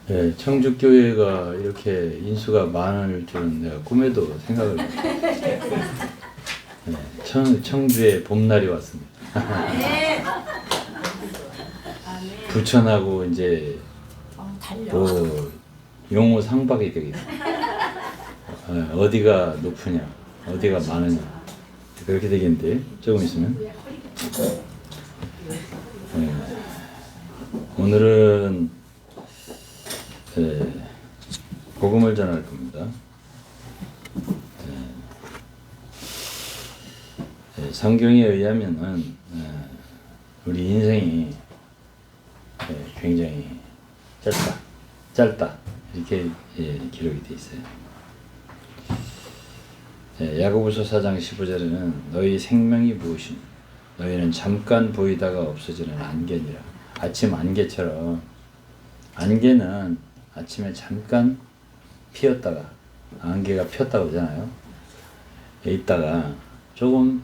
예, 청주교회가 이렇게 인수가 많을 줄은 내가 꿈에도 생각을 못했어요. 예, 청주에 봄날이 왔습니다. 부천하고 이제 뭐 용호 상박이 되겠다. 어디가 높으냐, 어디가 많으냐 그렇게 되겠는데 조금 있으면. 예, 오늘은 복음을 전할 겁니다. 성경에 의하면은 우리 인생이 굉장히 짧다 이렇게 기록이 되어 있어요. 야고보서 4장 15절에는 너희 생명이 무엇이니 너희는 잠깐 보이다가 없어지는 안개니라. 아침 안개처럼 안개는 아침에 잠깐 피었다가 안개가 폈다고 하잖아요. 있다가 조금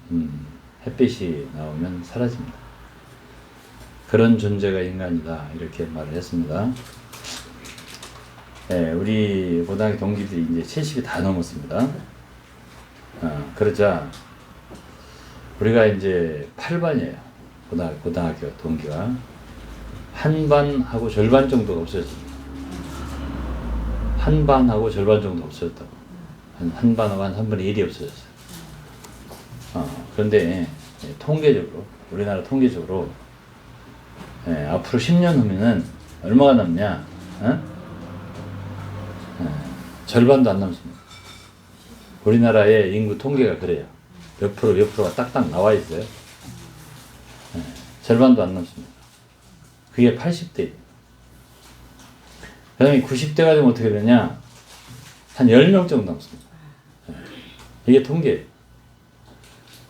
햇빛이 나오면 사라집니다. 그런 존재가 인간이다 이렇게 말을 했습니다. 우리 고등학교 동기들이 이제 70이 다 넘었습니다. 그러자 우리가 이제 8반이에요. 고등학교 동기가 한 반하고 절반 정도가 없어졌습니다. 한 반하고 절반 정도 없어졌다고. 한 반하고 한 3분의 1이 없어졌어요. 그런데 통계적으로 우리나라 통계적으로 앞으로 10년 후면은 얼마가 남냐? 절반도 안 남습니다. 우리나라의 인구 통계가 그래요. 몇 프로가 딱딱 나와 있어요. 절반도 안 남습니다. 그게 80대. 그 다음에 90대가 되면 어떻게 되냐? 한 10명 정도 남습니다. 이게 통계예요.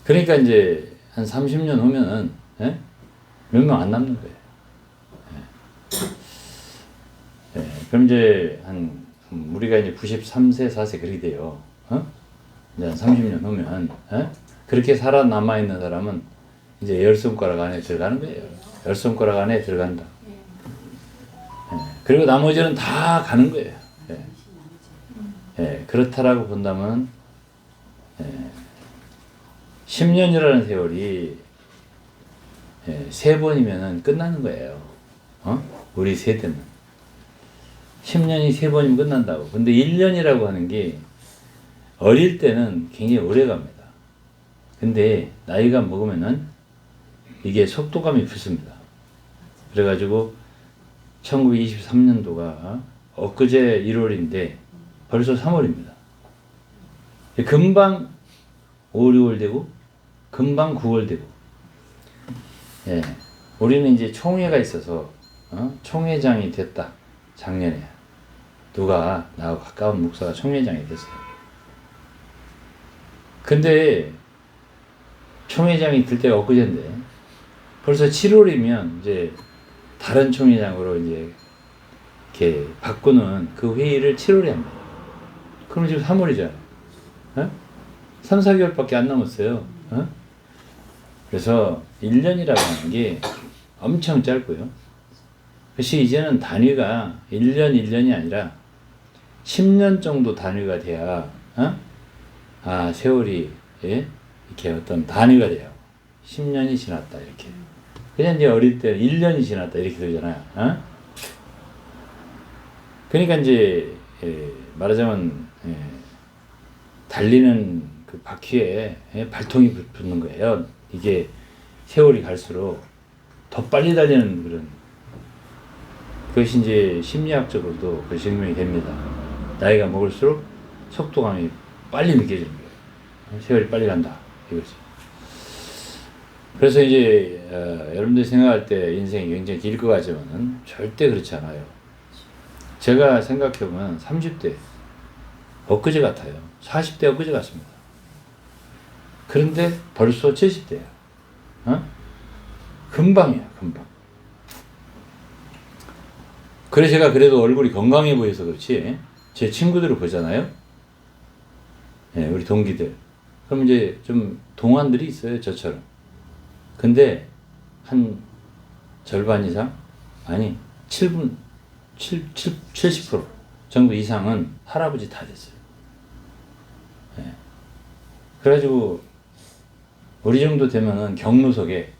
그러니까 이제 한 30년 후면은 몇 명 안 남는 거예요. 그럼 이제 우리가 이제 93세, 4세 그렇게 돼요. 이제 한 30년 후면 그렇게 살아남아 있는 사람은 이제 10손가락 안에 들어가는 거예요. 10손가락 안에 들어간다. 그리고 나머지는 다 가는 거예요. 그렇다라고 본다면 10년이라는 세월이 3번이면 끝나는 거예요. 우리 세대는 10년이 3번이면 끝난다고. 근데 1년이라고 하는 게 어릴 때는 굉장히 오래 갑니다. 근데 나이가 먹으면은 이게 속도감이 붙습니다. 그래가지고 1923년도가 엊그제 1월인데 벌써 3월입니다. 금방 5, 6월 되고 금방 9월 되고. 우리는 이제 총회가 있어서 총회장이 됐다. 작년에 누가 나하고 가까운 목사가 총회장이 됐어요. 근데 총회장이 될 때가 엊그제인데 벌써 7월이면 이제 다른 총회장으로 이제 이렇게 바꾸는 그 회의를 7월에 합니다. 그럼 지금 3월이잖아요. 3, 4개월밖에 안 남았어요. 그래서 1년이라고 하는 게 엄청 짧고요. 그래서 이제는 단위가 1년이 아니라 10년 정도 단위가 돼야 세월이 이렇게 어떤 단위가 돼요. 10년이 지났다 이렇게. 그냥 이제 어릴 때 1년이 지났다 이렇게 되잖아요. 그러니까 이제 말하자면 달리는 그 바퀴에 발통이 붙는 거예요. 이게 세월이 갈수록 더 빨리 달리는 그런, 그것이 이제 심리학적으로도 그 증명이 됩니다. 나이가 먹을수록 속도감이 빨리 느껴지는 거예요. 세월이 빨리 간다 이거지. 그래서 이제 여러분들이 생각할 때 인생이 굉장히 길 것 같지만은 절대 그렇지 않아요. 제가 생각해보면 30대 엊그제 같아요. 40대 엊그제 같습니다. 그런데 벌써 70대야. 금방이야, 금방. 그래 제가 그래도 얼굴이 건강해 보여서 그렇지 제 친구들을 보잖아요. 우리 동기들. 그럼 이제 좀 동안들이 있어요, 저처럼. 근데 한 절반 이상? 아니, 7분, 70% 정도 이상은 할아버지 다 됐어요. 예. 그래가지고 우리 정도 되면은 경로석에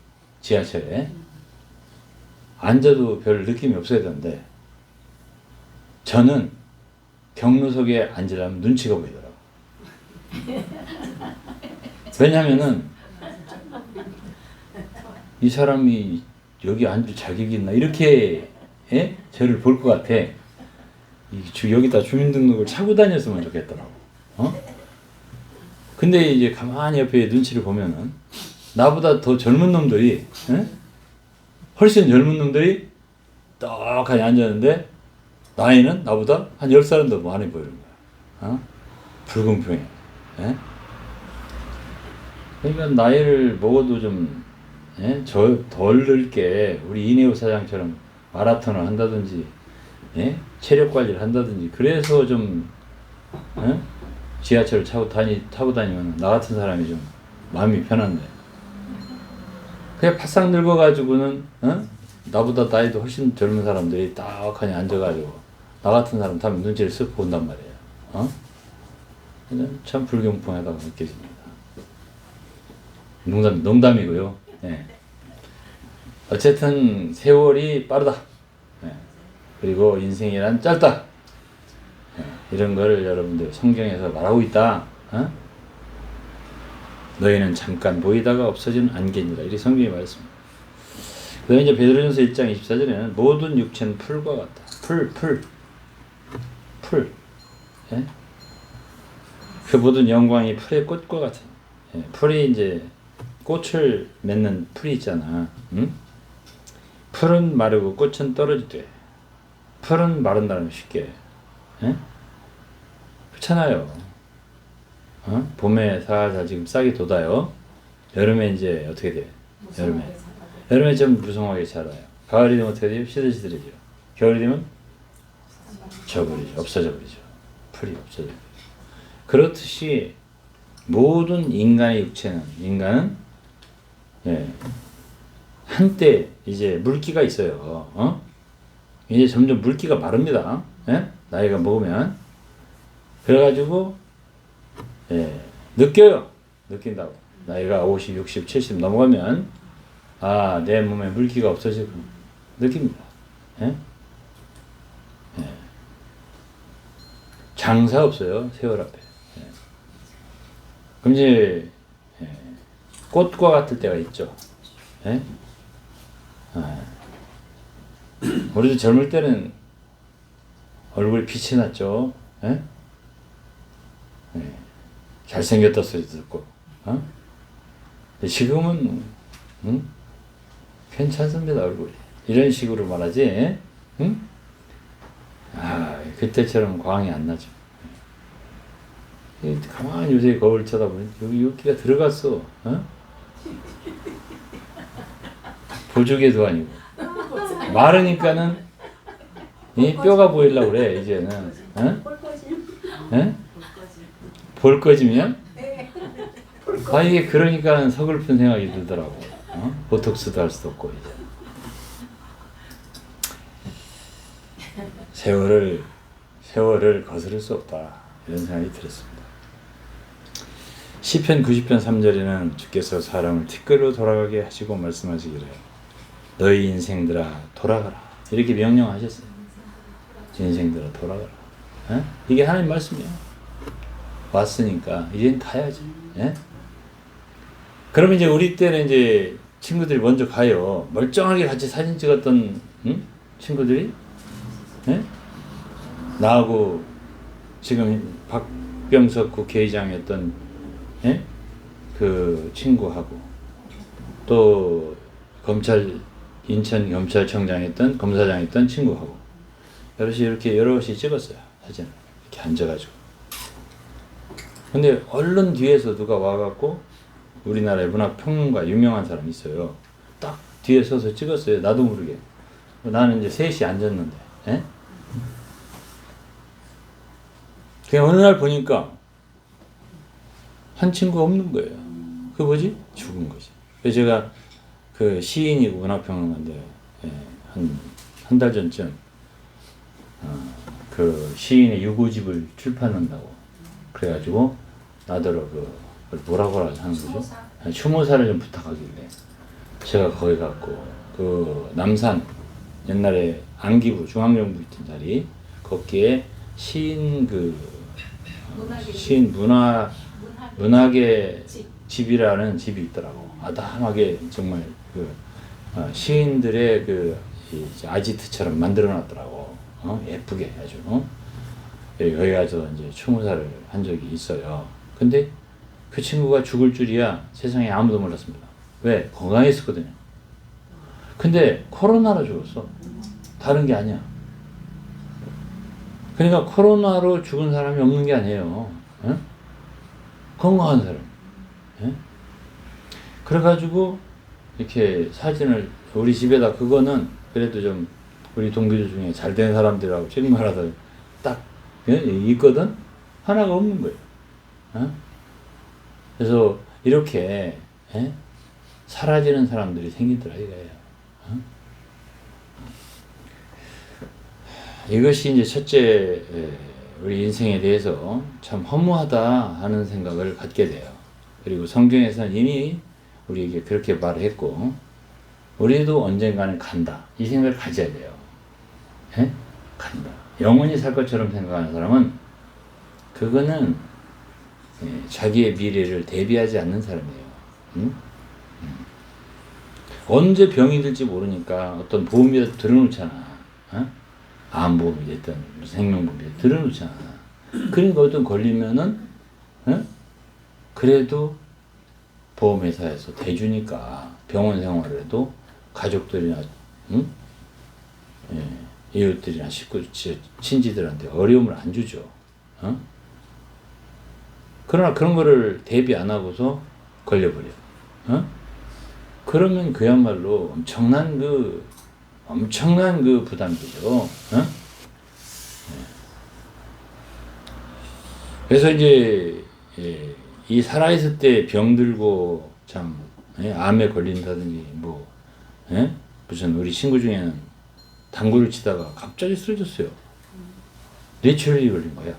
지하철에 앉아도 별 느낌이 없어야 되는데 저는 경로석에 앉으려면 눈치가 보이더라고. 왜냐면은 이 사람이 여기 앉을 자격이 있나 이렇게 저를 볼 것 같아. 여기다 주민등록을 차고 다녔으면 좋겠더라고. 근데 이제 가만히 옆에 눈치를 보면은 나보다 더 젊은 놈들이 훨씬 젊은 놈들이 떡하니 앉았는데 나이는 나보다 한 10살은 더 많이 보이는 거야. 불공평해. 그러니까 나이를 먹어도 좀 덜 늙게 우리 이내우 사장처럼 마라톤을 한다든지 체력 관리를 한다든지 그래서 좀 지하철을 타고 다니면 나 같은 사람이 좀 마음이 편한데 그냥 바싹 늙어가지고는 나보다 나이도 훨씬 젊은 사람들이 딱하니 앉아가지고 나 같은 사람 타면 눈치를 쓱 본단 말이에요. 참 불공평하다고 느껴집니다. 농담이고요. 어쨌든 세월이 빠르다. 그리고 인생이란 짧다. 이런 거를 여러분들 성경에서 말하고 있다. 너희는 잠깐 보이다가 없어지는 안개니라. 이렇게 성경이 말했습니다. 그 다음에 이제 베드로전서 1장 24절에는 모든 육체는 풀과 같다. 풀. 그 모든 영광이 풀의 꽃과 같은. 풀이 이제 꽃을 맺는 풀이 있잖아. 풀은 마르고 꽃은 떨어지되 풀은 마른다는 쉽게. 그렇잖아요. 봄에 살살 지금 싹이 돋아요. 여름에 이제 어떻게 돼? 여름에 좀 무성하게 자라요. 가을이 되면 어떻게 돼요? 시들시들해져. 겨울이 되면 져버리죠. 없어져 버리죠. 풀이 없어져 버리죠. 그렇듯이 모든 인간의 인간은 한때 이제 물기가 있어요. 이제 점점 물기가 마릅니다. 나이가 먹으면. 그래가지고 느낀다고. 나이가 50, 60, 70 넘어가면 내 몸에 물기가 없어지고 느낍니다. 장사 없어요. 세월 앞에. 그럼 이제 꽃과 같을 때가 있죠. 우리도 젊을 때는 얼굴이 빛이 났죠. 잘생겼다 소리 듣고. 지금은 괜찮습니다. 얼굴이. 이런 식으로 말하지. 그때처럼 광이 안 나죠. 가만히 요새 거울 쳐다보면 여기가 들어갔어. 보조개도 아니고. 마르니까는 이 뼈가 보이려고 그래 이제는. 볼거지면? 이게 그러니까 서글픈 생각이 들더라고. 보톡스도 할 수도 없고 이제. 세월을 거스를 수 없다. 이런 생각이 들었습니다. 시편 90편 3절에는 주께서 사람을 티끌로 돌아가게 하시고 말씀하시기를 너희 인생들아 돌아가라. 이렇게 명령하셨어요. 인생들아 돌아가라. 이게 하나님 말씀이에요. 왔으니까 이젠 가야지. 그러면 이제 우리 때는 이제 친구들이 먼저 가요. 멀쩡하게 같이 사진 찍었던 친구들이 나하고 지금 박병석 국회의장이었던 그 친구하고 또 인천 검찰청장이었던 검사장이었던 친구하고 여럿이 찍었어요. 사진을 이렇게 앉아가지고. 근데 얼른 뒤에서 누가 와갖고 우리나라의 문화평론가 유명한 사람이 있어요. 딱 뒤에 서서 찍었어요. 나도 모르게. 나는 이제 셋이 앉았는데. 그냥 어느 날 보니까 한 친구가 없는 거예요. 그 뭐지? 죽은 거지. 그래서 제가 그 시인이고 문화평론가인데 한 달 전쯤 그 시인의 유고집을 출판한다고 그래가지고 나더러 그 뭐라고 하는 거죠? 추모사를 좀 부탁하길래 제가 거기 갔고 그 남산 옛날에 안기부 중앙정부 있던 자리 거기에 시인 시인 문학의 집이라는 집이 있더라고. 아담하게 정말 시인들의 아지트처럼 만들어놨더라고. 예쁘게 아주. 거기 가서 이제 추모사를 한 적이 있어요. 근데 그 친구가 죽을 줄이야 세상에 아무도 몰랐습니다. 왜? 건강했었거든요. 근데 코로나로 죽었어. 다른 게 아니야. 그러니까 코로나로 죽은 사람이 없는 게 아니에요. 에? 건강한 사람. 에? 그래가지고 이렇게 사진을 우리 집에다 그거는 그래도 좀 우리 동기들 중에 잘 된 사람들하고 찍말하다 딱 있거든. 하나가 없는 거예요. 에? 그래서 이렇게 사라지는 사람들이 생기더라 이거예요. 이것이 이제 첫째 우리 인생에 대해서 참 허무하다 하는 생각을 갖게 돼요. 그리고 성경에서는 이미 우리에게 그렇게 말했고 우리도 언젠가는 간다 이 생각을 가져야 돼요. 간다. 영원히 살 것처럼 생각하는 사람은 그거는 자기의 미래를 대비하지 않는 사람이에요. 언제 병이 들지 모르니까 어떤 보험이라도 들어놓잖아. 암보험이 됐든 무슨 생명보험이 됐든 들어놓잖아. 그러니까 어떤 걸리면은 그래도 보험회사에서 대주니까 병원 생활을 해도 가족들이나 이웃들이나 식구 친지들한테 어려움을 안 주죠. 그러나 그런 거를 대비 안 하고서 걸려버려. 그러면 그야말로 엄청난 부담이죠. 그래서 이제 이 살아있을 때 병들고 참 암에 걸린다든지 무슨 우리 친구 중에는 당구를 치다가 갑자기 쓰러졌어요. 뇌출혈이 걸린 거야.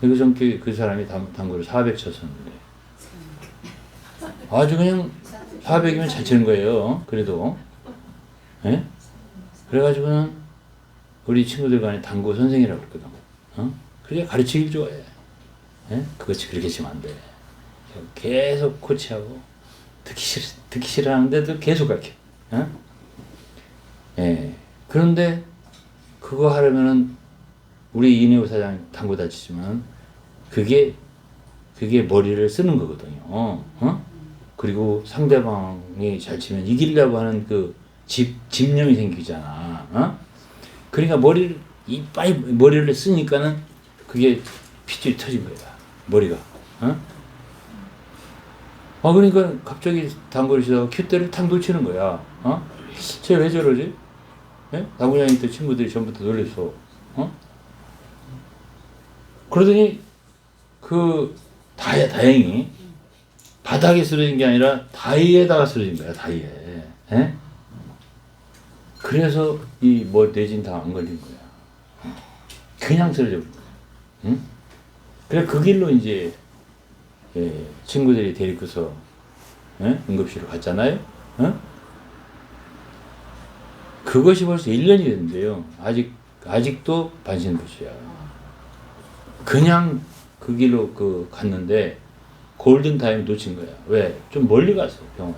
이거 전에 그 사람이 당구를 400 쳤었는데 아주 그냥 400이면 잘 치는 거예요. 그래도 그래가지고는 우리 친구들 간에 당구 선생이라고 그랬거든. 그래 가르치길 좋아해. 그렇지 그렇게 치면 안 돼. 계속 코치하고 듣기 싫어하는데도 계속 가르쳐. 그런데 그거 하려면은 우리 이내우 사장 당구 다치지만 그게 머리를 쓰는 거거든요. 그리고 상대방이 잘 치면 이기려고 하는 그 집념이 생기잖아. 그러니까 머리를 쓰니까는 그게 핏줄이 터진 거야. 머리가. 그러니까 갑자기 당구를 치다가 큐대를 탁 놓치는 거야. 쟤 왜 저러지? 당구장에 있던 친구들이 전부 다 놀랬어. 그러더니 다행히 바닥에 쓰러진 게 아니라 다이에다가 쓰러진 거야. 다이에. 그래서 뇌진 다 안 걸린 거야. 그냥 쓰러져 버린 거야. 그래 그 길로 이제 친구들이 데리고서 응급실로 갔잖아요. 그것이 벌써 1년이 됐는데요. 아직도 반신불수야. 그냥 그 길로 갔는데 골든타임 놓친 거야. 왜? 좀 멀리 갔어, 병원.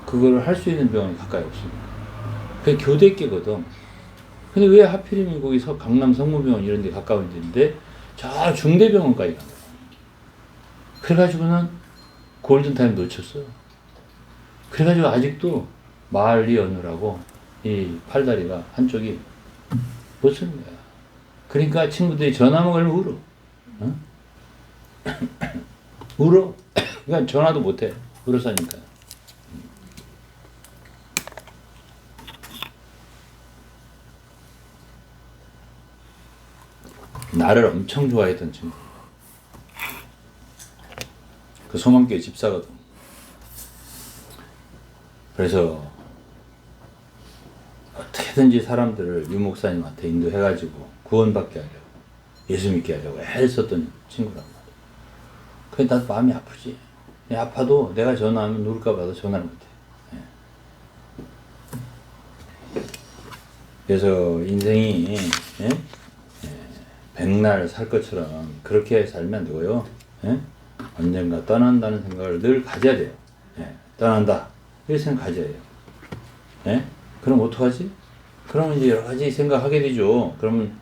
그거를 할 수 있는 병원이 가까이 없으니까. 그게 교대계거든. 근데 왜 하필이면 거기 강남 성모병원 이런 데 가까운 데인데 저 중대병원까지 간 거야. 그래가지고는 골든타임 놓쳤어. 그래가지고 아직도 말이 어느라고 이 팔다리가 한쪽이 못 쓰는 거야. 그러니까 친구들이 전화만 걸면 울어. 울어. 그러니까 전화도 못해. 울어서니까. 나를 엄청 좋아했던 친구. 그 소망교회 집사거든. 그래서 어떻게든지 사람들을 유 목사님한테 인도해가지고 구원받게 하려고, 예수 믿게 하려고 애썼던 친구란 말이야. 그래 나도 마음이 아프지. 아파도 내가 전화하면 누굴까 봐도 전화를 못해. 그래서 인생이 백날 살 것처럼 그렇게 살면 안 되고요. 언젠가 떠난다는 생각을 늘 가져야 돼요. 떠난다. 이런 생각 가져야 돼요. 그럼 어떡하지? 그러면 이제 여러 가지 생각하게 되죠. 그러면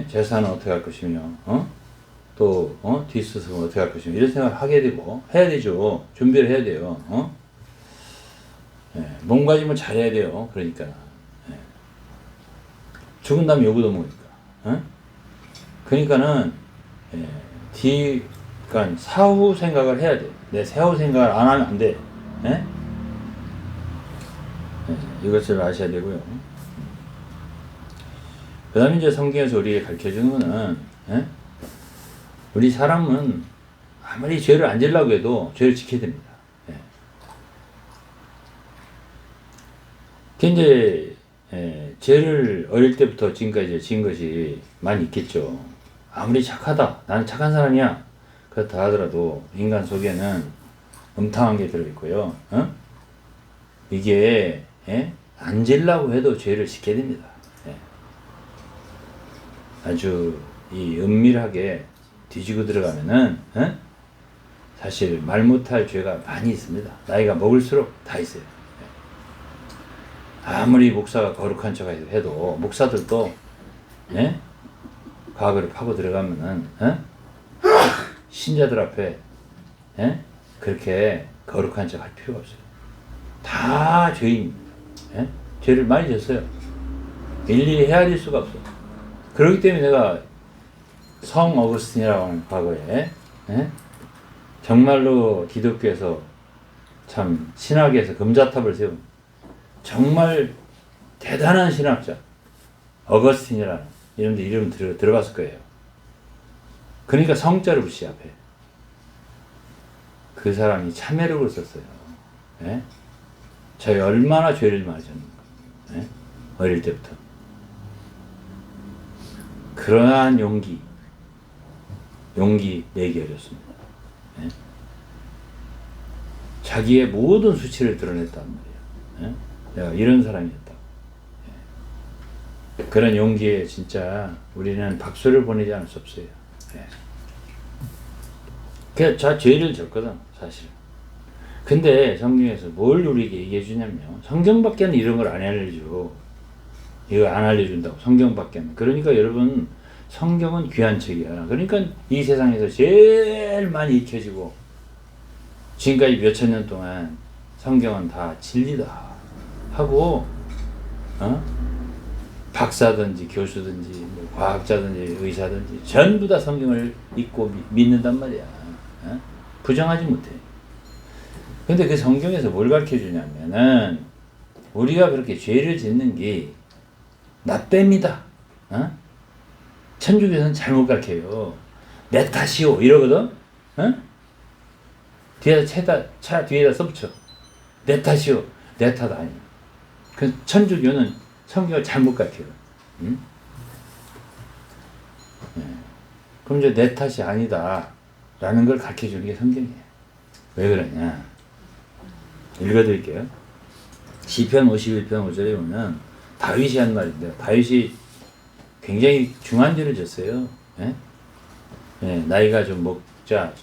재산은 어떻게 할 것이며, 또 뒷수습은 어떻게 할 것이며 이런 생각을 하게 되고 해야 되죠. 준비를 해야 돼요. 몸가짐을 잘해야 돼요. 그러니까 죽은 다음에 요구도 먹으니까. 그러니까는 그러니까 사후 생각을 해야 돼. 내 사후 생각을 안 하면 안 돼. 이것을 아셔야 되고요. 그 다음에 이제 성경에서 우리에게 가르쳐 주는 거는, 우리 사람은 아무리 죄를 안 지으려고 해도 죄를 지켜야 됩니다. 이제, 죄를 어릴 때부터 지금까지 지은 것이 많이 있겠죠. 아무리 착하다, 나는 착한 사람이야. 그렇다 하더라도 인간 속에는 음탕한 게 들어있고요. 이게, 안 지으려고 해도 죄를 지켜야 됩니다. 아주 이 은밀하게 뒤지고 들어가면은 사실 말 못할 죄가 많이 있습니다. 나이가 먹을수록 다 있어요. 아무리 목사가 거룩한 척 해도 목사들도 과거를 파고 들어가면은 신자들 앞에 그렇게 거룩한 척 할 필요가 없어요. 다 죄인입니다. 죄를 많이 졌어요. 일일이 헤아릴 수가 없어. 그렇기 때문에 내가 성 어거스틴이라고 하는 과거에 정말로 기독교에서 참 신학에서 금자탑을 세운 정말 대단한 신학자 어거스틴이라는 이런데 이름 들어봤을 거예요. 그러니까 성자를 붙이 앞에 그 사람이 참회록을 썼어요. 저희 얼마나 죄를 많이 졌는가. 어릴 때부터. 그러한 용기 내기 어렵습니다. 자기의 모든 수치를 드러냈단 말이에요. 내가 이런 사람이었다. 그런 용기에 진짜 우리는 박수를 보내지 않을 수 없어요. 그냥 자 죄를 졌거든 사실. 근데 성경에서 뭘 우리에게 얘기해 주냐면 성경밖에는 이런 걸 안 알려줘. 이거 안 알려준다고 성경밖에는. 그러니까 여러분 성경은 귀한 책이야. 그러니까 이 세상에서 제일 많이 익혀지고 지금까지 몇천 년 동안 성경은 다 진리다 하고 박사든지 교수든지 뭐 과학자든지 의사든지 전부 다 성경을 읽고 믿는단 말이야. 부정하지 못해. 근데 그 성경에서 뭘 가르쳐 주냐면은 우리가 그렇게 죄를 짓는 게 나 때입니다. 천주교에서는 잘못 가르쳐요. 내 탓이오 이러거든. 뒤에다 차 뒤에다 써붙여. 내 탓이오. 내 탓 아니야. 그 천주교는 성경을 잘못 가르쳐요. 그럼 이제 내 탓이 아니다 라는 걸 가르쳐 주는 게 성경이에요. 왜 그러냐? 읽어드릴게요. 시편 51편 5절에 보면 다윗이 한 말인데 다윗이 굉장히 중한 죄를 졌어요. 나이가 좀 먹자.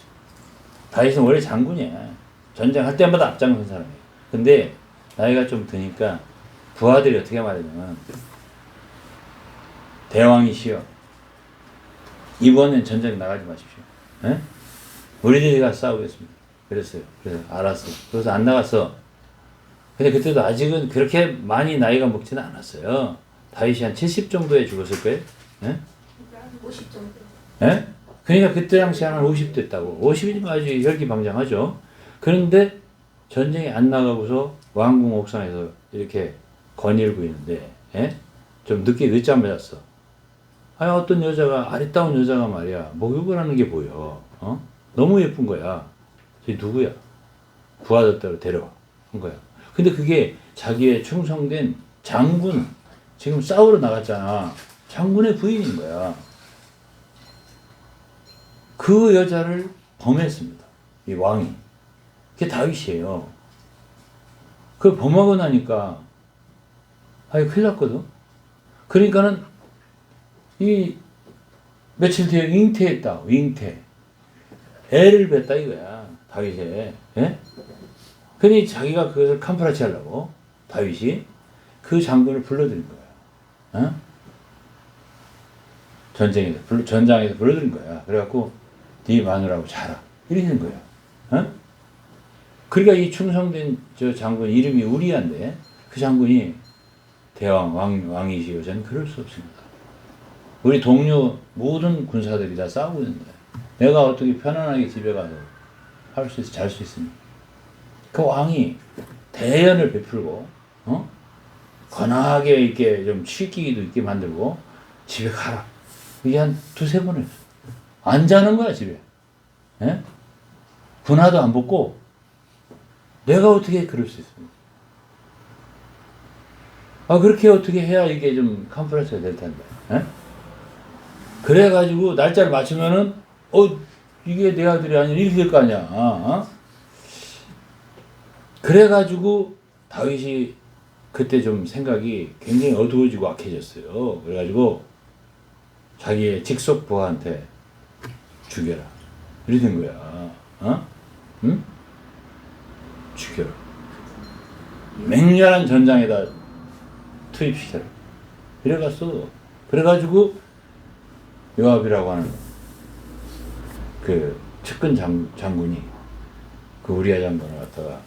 다윗은 원래 장군이야. 전쟁할 때마다 앞장선 사람이에요. 근데 나이가 좀 드니까 부하들이 어떻게 말하냐면 대왕이시여 이번엔 전쟁 나가지 마십시오. 우리들이 가서 싸우겠습니다. 그랬어요. 그래서 알았어. 그래서 안 나갔어. 근데 그때도 아직은 그렇게 많이 나이가 먹지는 않았어요. 다윗이 한 70 정도에 죽었을 거예요. 50 정도. 그러니까 그때 당시 한 50 됐다고. 50이면 아주 혈기방장하죠. 그런데 전쟁에 안 나가고서 왕궁 옥상에서 이렇게 거닐고 있는데, 좀 늦잠 맞았어. 어떤 여자가, 아리따운 여자가 말이야, 목욕을 하는 게 보여. 너무 예쁜 거야. 저기 누구야? 부하들 따로 데려와. 한 거야. 근데 그게 자기의 충성된 장군 지금 싸우러 나갔잖아. 장군의 부인인 거야. 그 여자를 범했습니다. 이 왕이. 그게 다윗이에요. 그걸 범하고 나니까 아이 큰일 났거든. 그러니까는 이 며칠 뒤에 잉태했다. 잉태. 애를 뱄다 이거야. 다윗에. 예? 그러니 자기가 그것을 캄프라치 하려고 다윗이 그 장군을 불러들인 거야. 어? 전장에서 불러들인 거야. 그래갖고 네 마누라하고 자라. 이렇게 된 거야. 어? 그러니까 이 충성된 저 장군 이름이 우리야인데 그 장군이 대왕 왕이시여 저는 그럴 수 없습니다. 우리 동료 모든 군사들이 다 싸우고 있는데 내가 어떻게 편안하게 집에 가서 할 수 있어 잘 수 있습니까? 그 왕이 대연을 베풀고 건하게 이렇게 좀 취기도 있게 만들고 집에 가라. 이게 한 두세 번을 안 자는 거야 집에. 예? 군화도 안 벗고 내가 어떻게 그럴 수 있습니까? 그렇게 어떻게 해야 이게 좀 컴프레스가 될 텐데. 예? 그래가지고 날짜를 맞추면은 이게 내 아들이 아니라 이렇게 될 거 아니야. 그래가지고 다윗이 그때 좀 생각이 굉장히 어두워지고 악해졌어요. 그래가지고 자기의 직속 부하한테 죽여라. 이렇게 된 거야. 응? 죽여라. 맹렬한 전장에다 투입시켜라. 이래갔어. 그래가지고 요압이라고 하는 그 측근 장군이 그 우리야 장군을 갖다가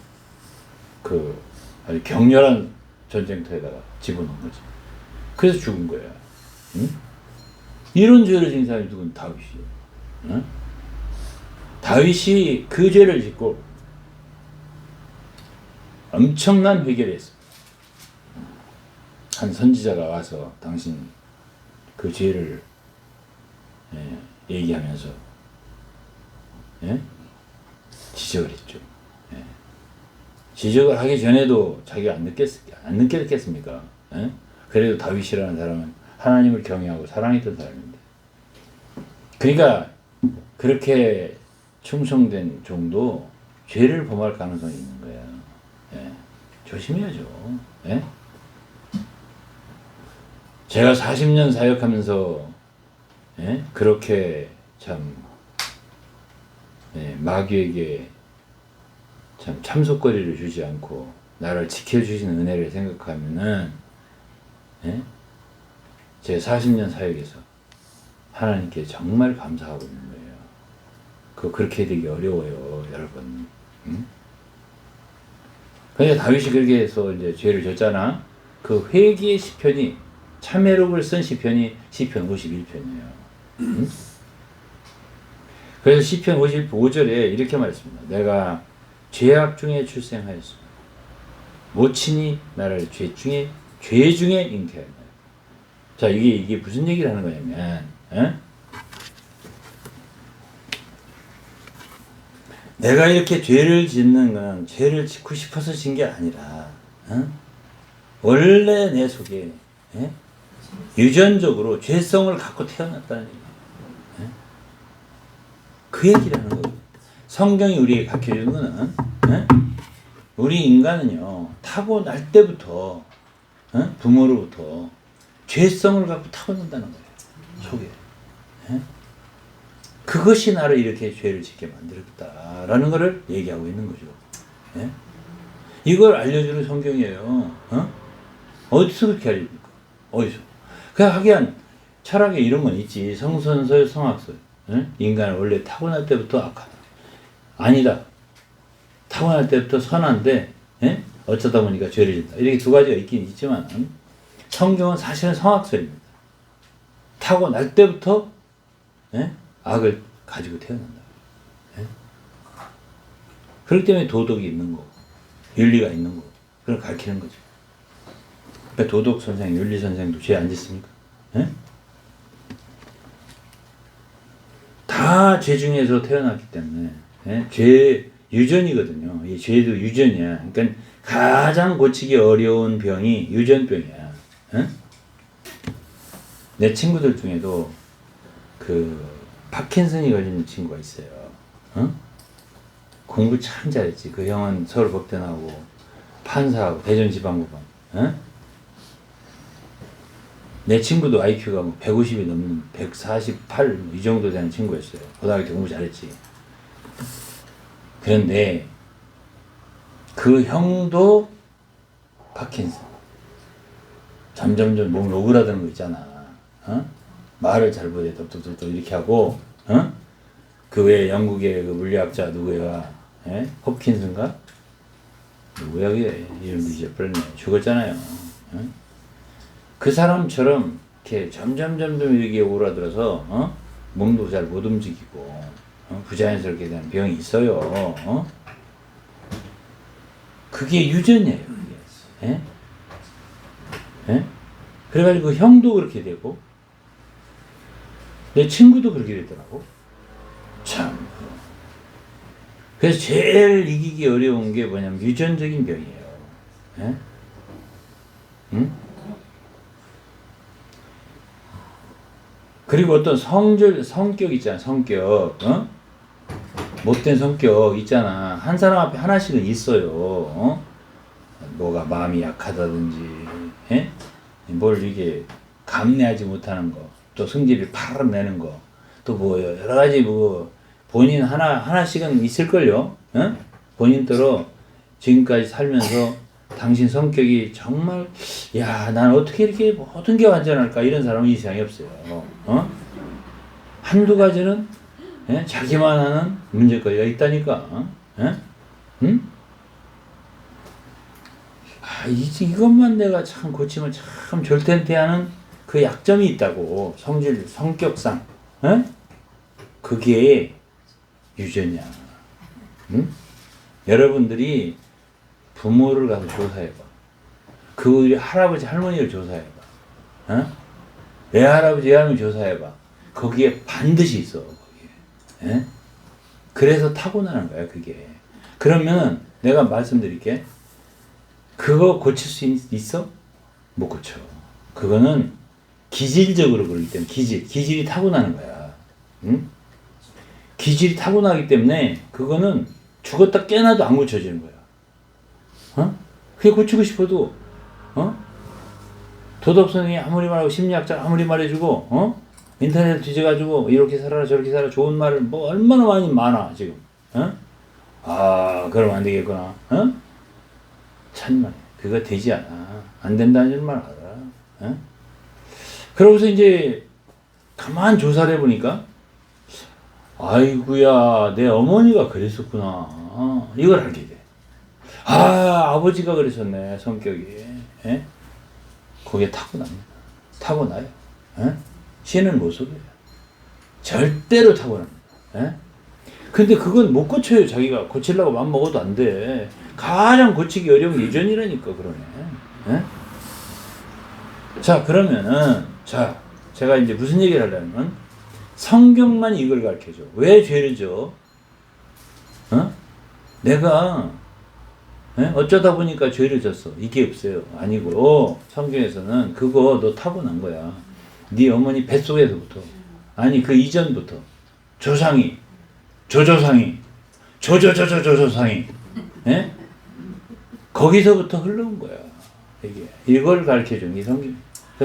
그 아주 격렬한 전쟁터에다가 집어넣은 거지. 그래서 죽은 거야. 응? 이런 죄를 지은 사람이 누군? 다윗이에요. 응? 다윗이 그 죄를 짓고 엄청난 회개를 했습니다. 한 선지자가 와서 당신 그 죄를 얘기하면서 지적을 했죠. 지적을 하기 전에도 자기가 안 느꼈겠습니까? 그래도 다윗이라는 사람은 하나님을 경외하고 사랑했던 사람인데. 그러니까 그렇게 충성된 종도 죄를 범할 가능성이 있는 거야. 조심해야죠. 제가 40년 사역하면서 그렇게 참 마귀에게 참 참속거리를 주지 않고 나를 지켜주시는 은혜를 생각하면은 제 40년 사역에서 하나님께 정말 감사하고 있는 거예요. 그렇게 되기 어려워요, 여러분. 응? 그러니까 다윗이 그렇게 해서 이제 죄를 졌잖아. 그 회개의 시편이 참회록을 쓴 시편이 시편 51편이에요. 응? 그래서 시편 55절에 이렇게 말했습니다. 내가 죄악 중에 출생하였습니다. 모친이 나를 죄 중에 잉태하였다. 자, 이게 무슨 얘기를 하는 거냐면, 내가 이렇게 죄를 짓는 건 죄를 짓고 싶어서 진 게 아니라, 원래 내 속에, 유전적으로 죄성을 갖고 태어났다는 얘기예요. 그 얘기를 하는 거예요. 성경이 우리에게 가르쳐주는 거는, 우리 인간은요, 타고날 때부터, 부모로부터 죄성을 갖고 타고난다는 거예요. 속에. 그것이 나를 이렇게 죄를 짓게 만들었다라는 것을 얘기하고 있는 거죠. 이걸 알려주는 성경이에요. 어디서 그렇게 알려줍니까? 어디서? 그냥 하기엔 철학에 이런 건 있지. 성선설, 성악설. 인간은 원래 타고날 때부터 악하다. 아니다. 타고날 때부터 선한데 어쩌다 보니까 죄를 짓다. 이렇게 두 가지가 있긴 있지만 성경은 사실은 성악설입니다. 타고날 때부터 악을 가지고 태어난다. 그렇기 때문에 도덕이 있는 거고 윤리가 있는 거고 그걸 가르치는 거죠. 그러니까 도덕 선생, 윤리 선생도 죄 안 짓습니까? 다 죄 중에서 태어났기 때문에 죄 유전이거든요. 이 죄도 유전이야. 그러니까 가장 고치기 어려운 병이 유전병이야. 응? 내 친구들 중에도 그 파킨슨이 걸린 친구가 있어요. 응? 공부 참 잘했지. 그 형은 서울법대 나오고 판사하고 대전지방법원. 응? 내 친구도 IQ가 뭐 150이 넘는 148 이 정도 되는 친구였어요. 고등학교 때 공부 잘했지. 그런데 그 형도 파킨슨. 점점점 몸이 오그라드는 거 있잖아. 어? 말을 잘 못해. 덥덥덥 이렇게 하고, 어? 그 외에 영국의 그 물리학자 누구야? 예? 홉킨슨가? 누구야 그게? 이름도 잊어버렸네. 죽었잖아요. 어? 그 사람처럼 이렇게 점점 이렇게 오그라들어서, 어? 몸도 잘 못 움직이고, 어? 부자연스럽게 되는 병이 있어요. 어? 그게 유전이에요. 그게. 예? 예? 그래가지고 그 형도 그렇게 되고 내 친구도 그렇게 되더라고. 참. 그래서 제일 이기기 어려운 게 뭐냐면 유전적인 병이에요. 예? 응? 그리고 어떤 성격 있잖아. 성격. 어? 못된 성격 있잖아. 한 사람 앞에 하나씩은 있어요. 어? 뭐가 마음이 약하다든지, 예? 뭘 이게 감내하지 못하는 거, 또 성질을 파르르 내는 거, 또 뭐 여러 가지 뭐 본인 하나씩은 있을걸요. 예? 본인대로 지금까지 살면서 당신 성격이 정말 난 어떻게 이렇게 모든 게 완전할까 이런 사람은 이 세상에 없어요. 어? 한두 가지는 예? 자기만 하는 문제거리가 있다니까. 예? 응? 이것만 내가 참 고치면 참 좋을 텐데 하는 그 약점이 있다고. 성격상. 에? 그게 유전이야. 응? 여러분들이 부모를 가서 조사해봐. 그 우리 할아버지 할머니를 조사해봐. 어? 외할아버지 외할머니 조사해봐. 거기에 반드시 있어. 거기에. 에? 그래서 타고나는 거야 그게. 그러면 내가 말씀드릴게. 그거 고칠 수 있어? 못 고쳐. 그거는 기질적으로 그러기 때문에 기질이 타고나는 거야. 응? 기질이 타고나기 때문에 그거는 죽었다 깨나도 안 고쳐지는 거야. 어? 그게 고치고 싶어도 어? 도덕성이 아무리 말하고 심리학자 아무리 말해주고 어? 인터넷 뒤져가지고 이렇게 살아라 저렇게 살아라 좋은 말을 뭐 얼마나 많아 지금. 어? 그럼 안 되겠구나. 어? 천만 그거 되지 않아. 안 된다는 줄 알아. 어? 그러고서 이제 가만 조사를 해보니까 아이구야 내 어머니가 그랬었구나. 이걸 알게 돼. 아버지가 그랬었네 성격이. 에? 그게 타고납니다. 타고나요. 에? 신은 못 속여요. 절대로 타고납니다. 에? 근데 그건 못 고쳐요. 자기가 고치려고 맘먹어도 안 돼. 가장 고치기 어려운 유전이라니까 그러네. 에? 자 그러면은 제가 이제 무슨 얘기를 하려면 성경만 이걸 가르쳐줘. 왜 죄를 져? 어? 내가 어쩌다 보니까 죄를 졌어. 이게 없어요. 아니고 성경에서는 그거 너 타고난 거야. 네 어머니 뱃속에서부터 아니 그 이전부터 조상이 조조상이 조조조조조조상이 거기서부터 흘러온 거야. 이걸 가르쳐주는 게 성경.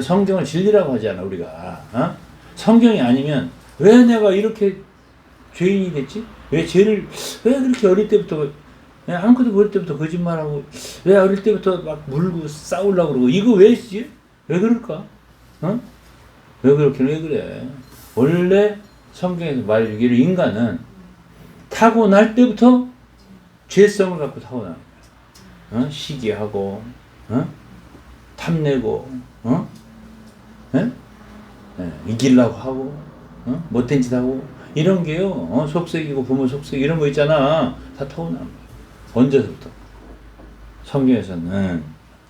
성경을 진리라고 하잖아 우리가. 어? 성경이 아니면 왜 내가 이렇게 죄인이 됐지? 왜 그렇게 어릴 때부터 아무것도 모를 때부터 거짓말하고 왜 어릴 때부터 막 물고 싸우려고 그러고 이거 왜 했지? 왜 그럴까? 어? 왜 그래? 원래 성경에서 말해주기를 인간은 타고날 때부터 죄성을 갖고 타고나는 거야. 어? 시기하고 탐내고 이기려고 하고 못된 짓 하고 이런 게요. 속썩이고 부모 속썩이 이런 거 있잖아. 다 타고나는 거야. 언제서부터? 성경에서는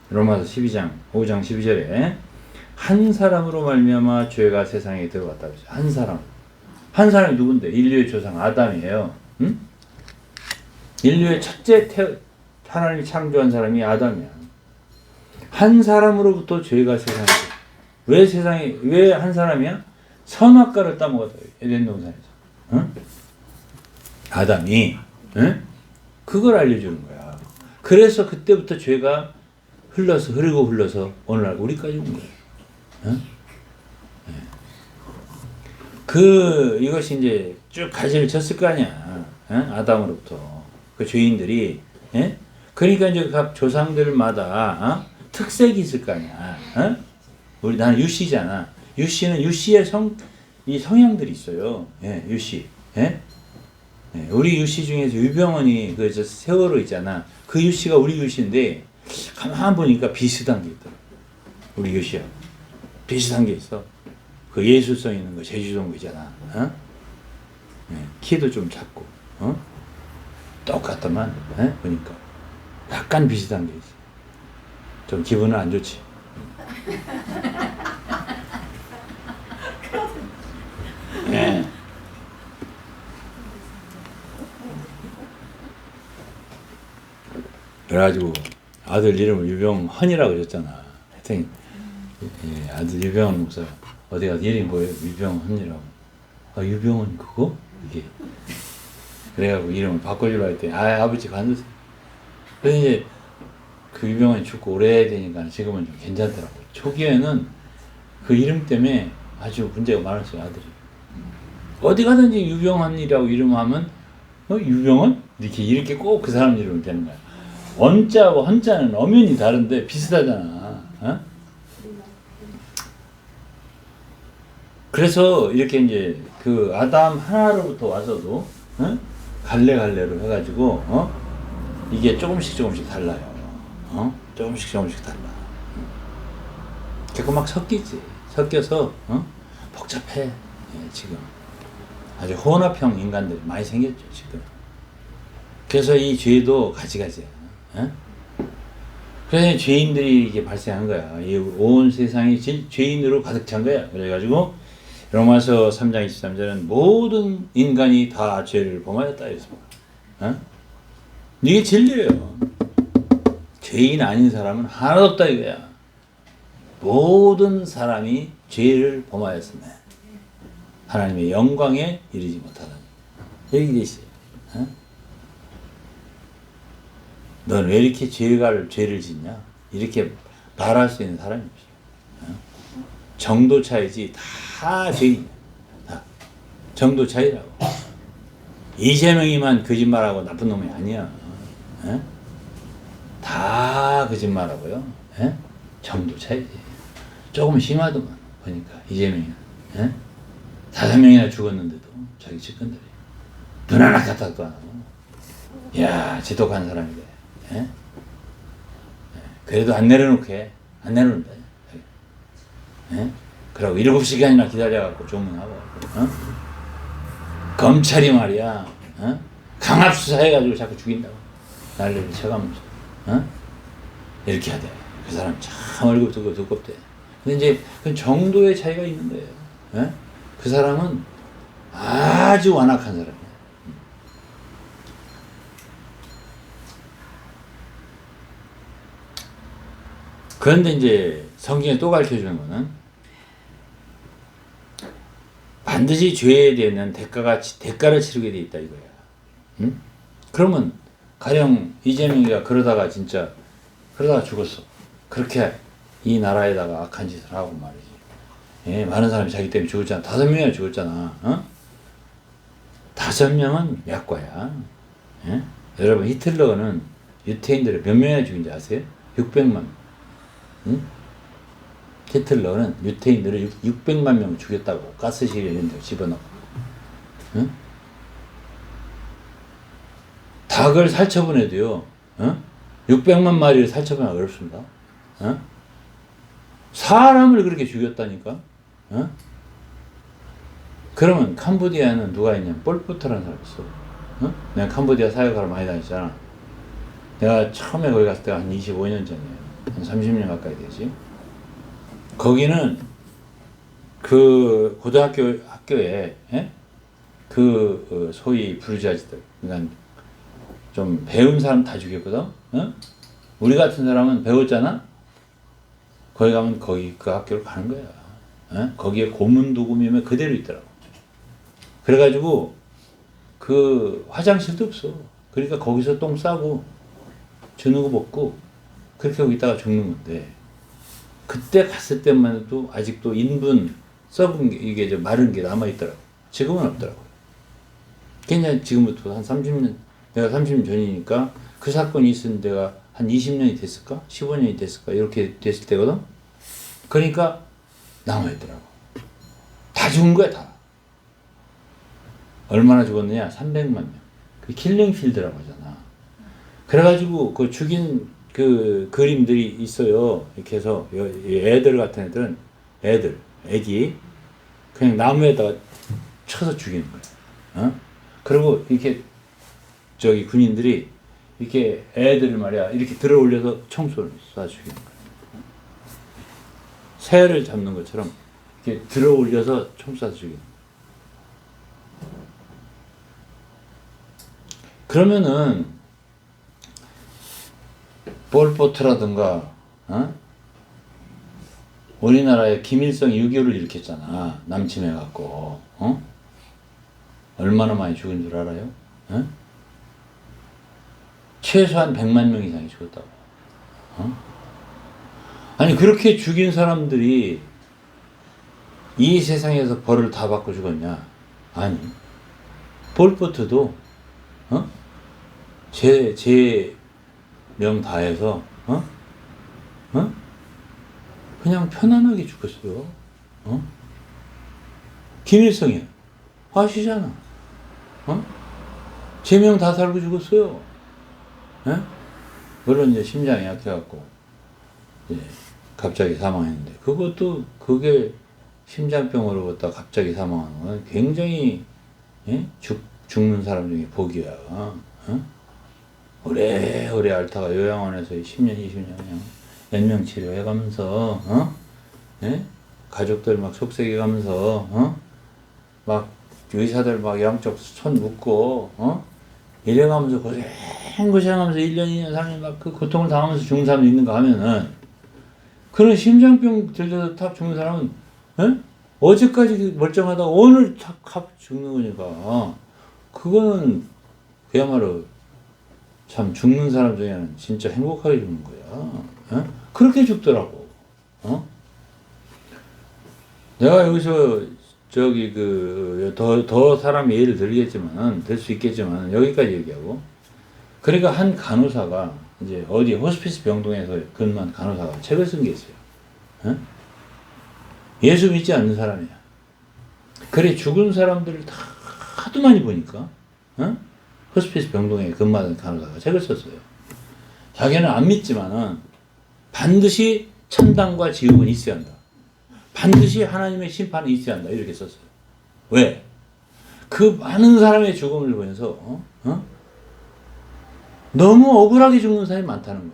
로마서 12장 5장 12절에 한 사람으로 말미암아 죄가 세상에 들어왔다고 했어요. 한 사람이 누군데? 인류의 조상 아담이에요. 응? 인류의 첫째 하나님이 창조한 사람이 아담이야. 한 사람으로부터 죄가 세상에. 왜 한 사람이야? 선악과를 따먹었다. 에덴 동산에서. 응? 아담이. 응? 그걸 알려주는 거야. 그래서 그때부터 죄가 흐르고 오늘날 우리까지 온 거야. 응? 이것이 이제 쭉 가지를 쳤을 거 아니야. 응? 아담으로부터. 그 죄인들이. 예? 그러니까 이제 각 조상들마다 특색이 있을 거 아니야. 나는 유씨잖아. 유씨는 유씨의 이 성향들이 있어요. 예, 유씨. 예? 예, 우리 유씨 중에서 유병원이 그 세월호 있잖아. 그 유씨가 우리 유씨인데 가만 보니까 비슷한 게 있더라. 우리 유씨야. 비슷한 게 있어. 그 예술성 있는 거 제주도 있잖아. 예, 키도 좀 작고. 똑같더만. 예? 보니까 약간 비슷한 게 있어. 좀 기분은 안 좋지. 예. 그래가지고 아들 이름을 유병헌이라고 줬잖아. 하여튼 예, 아들 유병헌 목사 어디 가서 이름이 뭐예요? 유병헌이라고. 아 유병헌 그거? 이게 그래가지고 이름을 바꿔주려고 했더니 아버지 관두세요. 그래서 이제 그 유병헌이 죽고 오래되니까 지금은 좀 괜찮더라고. 초기에는 그 이름 때문에 아주 문제가 많았어요. 아들이. 어디 가든지 유병헌이라고 이름하면 유병헌? 이렇게 꼭 그 사람 이름을 대는 거야. 원자와 헌자는 엄연히 다른데 비슷하잖아. 어? 그래서 이렇게 이제 그 아담 하나로부터 와서도 갈래로 해가지고 이게 조금씩 달라요. 조금씩 달라. 자꾸 막 섞이지. 섞여서 복잡해. 예, 지금 아주 혼합형 인간들이 많이 생겼죠 지금. 그래서 이 죄도 가지가지야. 그래서 죄인들이 이게 발생한 거야. 이 온 세상이 죄인으로 가득 찬 거야. 그래가지고 로마서 3장 23절은 모든 인간이 다 죄를 범하였다 이랬습니다. 이게 진리예요. 죄인 아닌 사람은 하나도 없다 이거야. 모든 사람이 죄를 범하였으며 하나님의 영광에 이르지 못하다. 여기 돼 있어요. 넌 왜 이렇게 죄를 짓냐? 이렇게 말할 수 있는 사람이 없어. 정도 차이지 다 죄인이야. 다 정도 차이라고. 이재명이만 거짓말하고 나쁜 놈이 아니야. 다 거짓말하고요. 정도 차이지. 조금 심하더만 보니까 이재명이는 5명이나 죽었는데도 자기 측근들이 눈 하나 까딱도 안 하고. 이야 지독한 사람이래. 그래도 안 내려놓게 안 내려놓는다. 그러고 7시간이나 기다려갖고 조문하고 검찰이 말이야 강압수사해가지고 자꾸 죽인다고 난리를 쳐가면서 이렇게 하대. 그 사람 참 얼굴도 두껍대. 근데 이제 그 정도의 차이가 있는 거예요. 그 사람은 아주 완악한 사람이야. 그런데 이제 성경에 또 가르쳐주는 거는 반드시 죄에 대한 대가를 치르게 돼 있다 이거야. 응? 그러면 가령 이재명이가 그러다가 죽었어. 그렇게 이 나라에다가 악한 짓을 하고 말이지. 예, 많은 사람이 자기 때문에 죽었잖아. 5명이나 죽었잖아. 5명은 약과야. 예? 여러분 히틀러는 유태인들을 몇 명이나 죽인지 아세요? 600만. 응? 히틀러는 유태인들을 600만 명을 죽였다고. 가스실에 이런 데 집어넣고. 응? 닭을 살처분해도요. 600만 마리를 살처분하기 어렵습니다. 사람을 그렇게 죽였다니까. 그러면 캄보디아는 누가 있냐? 폴포트라는 사람이 있어. 내가 캄보디아 사역하러 많이 다녔잖아. 내가 처음에 거기 갔을 때가 한 25년 전이에요. 한 30년 가까이 되지. 거기는 그 학교에 그 소위 부르주아지들, 그러니까 좀 배운 사람 다 죽였거든. 어? 우리 같은 사람은 배웠잖아. 거기 가면 거기 그 학교를 가는 거야. 어? 거기에 고문 도구미면 그대로 있더라고. 그래가지고 그 화장실도 없어. 그러니까 거기서 똥 싸고 주는 거 먹고 그렇게 하고 있다가 죽는 건데, 그때 갔을 때만 해도 아직도 인분 썩은 게, 이게 좀 마른 게 남아있더라고. 지금은 없더라고요. 그냥 지금부터 한 30년, 내가 30년 전이니까 그 사건이 있은 데가 한 20년이 됐을까? 15년이 됐을까? 이렇게 됐을 때거든? 그러니까 남아있더라고. 다 죽은 거야, 다. 얼마나 죽었느냐? 300만 명. 그 킬링필드라고 하잖아. 그래가지고 그 죽인 그 그림들이 있어요. 이렇게 해서 애들 같은 애들은 애기 그냥 나무에다가 쳐서 죽이는 거야. 어? 그리고 이렇게 저기 군인들이 이렇게 애들을 말이야 이렇게 들어 올려서 총소를 쏴 죽이는 거야. 새를 잡는 것처럼 이렇게 들어 올려서 총 쏴서 죽이는 거야. 그러면은 폴포트라든가 어? 우리나라에 김일성 6.25를 일으켰잖아. 남침해갖고 어? 얼마나 많이 죽은 줄 알아요? 어? 최소한 100만 명 이상이 죽었다고. 어? 아니 그렇게 죽인 사람들이 이 세상에서 벌을 다 받고 죽었냐? 아니 폴포트도 어? 제 명 다해서 어? 어? 그냥 편안하게 죽었어요. 어? 김일성이 화시잖아. 어? 제 명 다 살고 죽었어요. 예? 물론 이제 심장이 약해갖고 이제 갑자기 사망했는데, 그것도 그게 심장병으로부터 갑자기 사망하는 건 굉장히 예? 죽는 사람 중에 복이야. 어? 오래 앓다가 요양원에서 10년, 20년 그냥 연명 치료해가면서 어? 예? 가족들 막 속삭여가면서 어? 막 의사들 막 양쪽 손 묶고 어? 이래가면서 고생하면서 1년, 2년, 3년 막 그 고통을 당하면서 죽는 사람이 있는가 하면은, 그런 심장병 들려서 탁 죽는 사람은 예? 어제까지 멀쩡하다가 오늘 탁 죽는 거니까, 그거는 그야말로 참 죽는 사람 중에는 진짜 행복하게 죽는 거야. 어? 그렇게 죽더라고. 어? 내가 여기서 저기 더 사람이 예를 들겠지만 될 수 있겠지만 여기까지 얘기하고, 그러니까 한 간호사가 이제 어디 호스피스 병동에서 근무한 간호사가 책을 쓴 게 있어요. 어? 예수 믿지 않는 사람이야. 그래 죽은 사람들을 다 하도 많이 보니까 어? 호스피스 병동에 근무하던 간호사가 책을 썼어요. 자기는 안 믿지만은 반드시 천당과 지옥은 있어야 한다. 반드시 하나님의 심판이 있어야 한다. 이렇게 썼어요. 왜? 그 많은 사람의 죽음을 보면서 너무 억울하게 죽는 사람이 많다는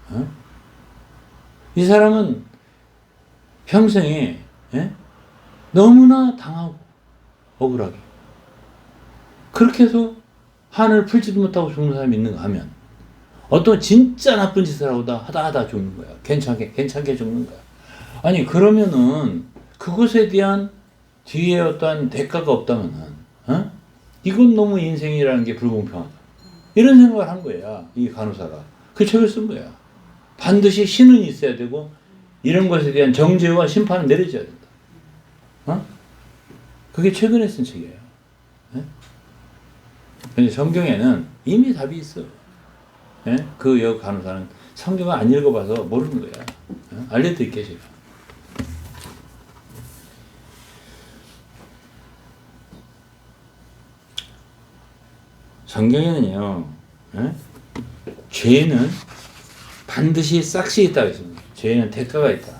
거야. 이 사람은 평생에 너무나 당하고 억울하게 그렇게 해서 한을 풀지도 못하고 죽는 사람이 있는가 하면, 어떤 진짜 나쁜 짓을 하다 죽는 거야. 괜찮게 죽는 거야. 아니 그러면은 그것에 대한 뒤에 어떠한 대가가 없다면은 이건 너무 인생이라는 게 불공평하다. 이런 생각을 한 거야. 이 간호사가. 그 책을 쓴 거야. 반드시 신은 있어야 되고 이런 것에 대한 정죄와 심판은 내려져야 된다. 그게 최근에 쓴 책이에요. 근데 성경에는 이미 답이 있어. 그 여 간호사는 성경을 안 읽어봐서 모르는 거야. 알려드릴게요, 제가. 성경에는요, 죄는 반드시 싹시 있다고 했습니다. 죄는 대가가 있다.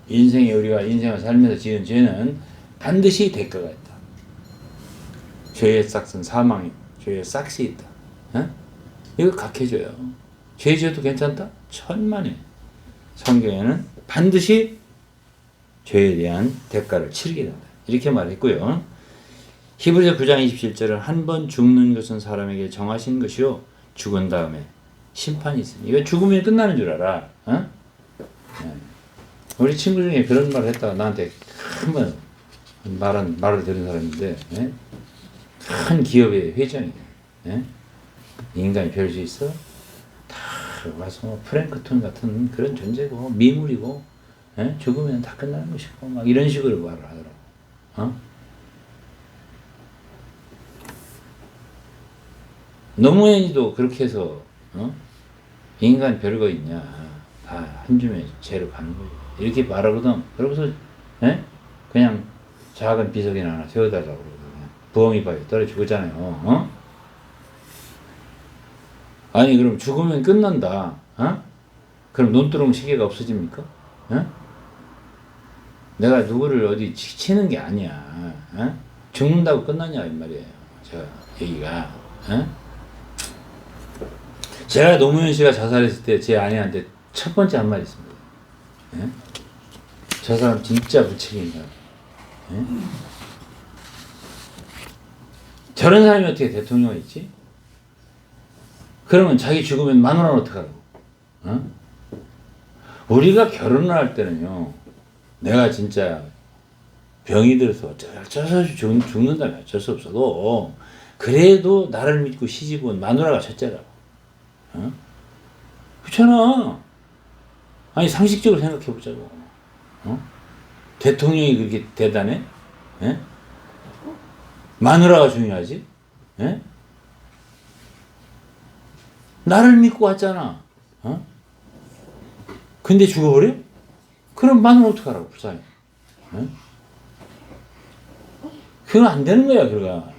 우리가 인생을 살면서 지은 죄는 반드시 대가가 있다. 죄의 싹은 사망이고 죄의 싹이 있다. 이거 각해줘요. 죄 지어도 괜찮다? 천만에. 성경에는 반드시 죄에 대한 대가를 치르게 된다. 이렇게 말했고요. 히브리서 9장 27절은 한 번 죽는 것은 사람에게 정하신 것이요 죽은 다음에 심판이 있으니 이거 죽으면 끝나는 줄 알아. 어? 네. 우리 친구 중에 그런 말을 했다가 나한테 한번 말을 들은 사람인데 예? 큰 기업의 회장이에요. 예? 인간이 별 수 있어? 다 와서 뭐 프랭크톤 같은 그런 존재고 미물이고 예? 죽으면 다 끝나는 것이고 막 이런 식으로 말을 하더라고. 어? 노무현이도 그렇게 해서 어? 인간 별거 있냐 다 한 줌의 죄로 가는 거예요. 이렇게 말하거든. 그러고서 예? 그냥 작은 비석이나 하나 세워달라고 그러고 그냥 부엉이 바위에 떨어 죽었잖아요. 어? 아니 그럼 죽으면 끝난다. 어? 그럼 논두렁 시계가 없어집니까? 어? 내가 누구를 어디 치는 게 아니야. 어? 죽는다고 끝나냐 이 말이에요. 제가 얘기가. 어? 제가 노무현 씨가 자살했을 때 제 아내한테 첫 번째 한 말이 있습니다. 예? 저 사람 진짜 무책임이다. 예? 저런 사람이 어떻게 대통령이 있지? 그러면 자기 죽으면 마누라는 어떡하라고? 어? 우리가 결혼을 할 때는요, 내가 진짜 병이 들어서 어쩔 수 없이 죽는다면 어쩔 수 없어도, 그래도 나를 믿고 시집온 마누라가 첫째라고. 어? 그렇잖아. 아니, 상식적으로 생각해 보자고. 어? 대통령이 그렇게 대단해? 예? 마누라가 중요하지? 예? 나를 믿고 왔잖아. 어? 근데 죽어버려? 그럼 마누라 어떡하라고, 불쌍해. 예? 그건 안 되는 거야, 그거가.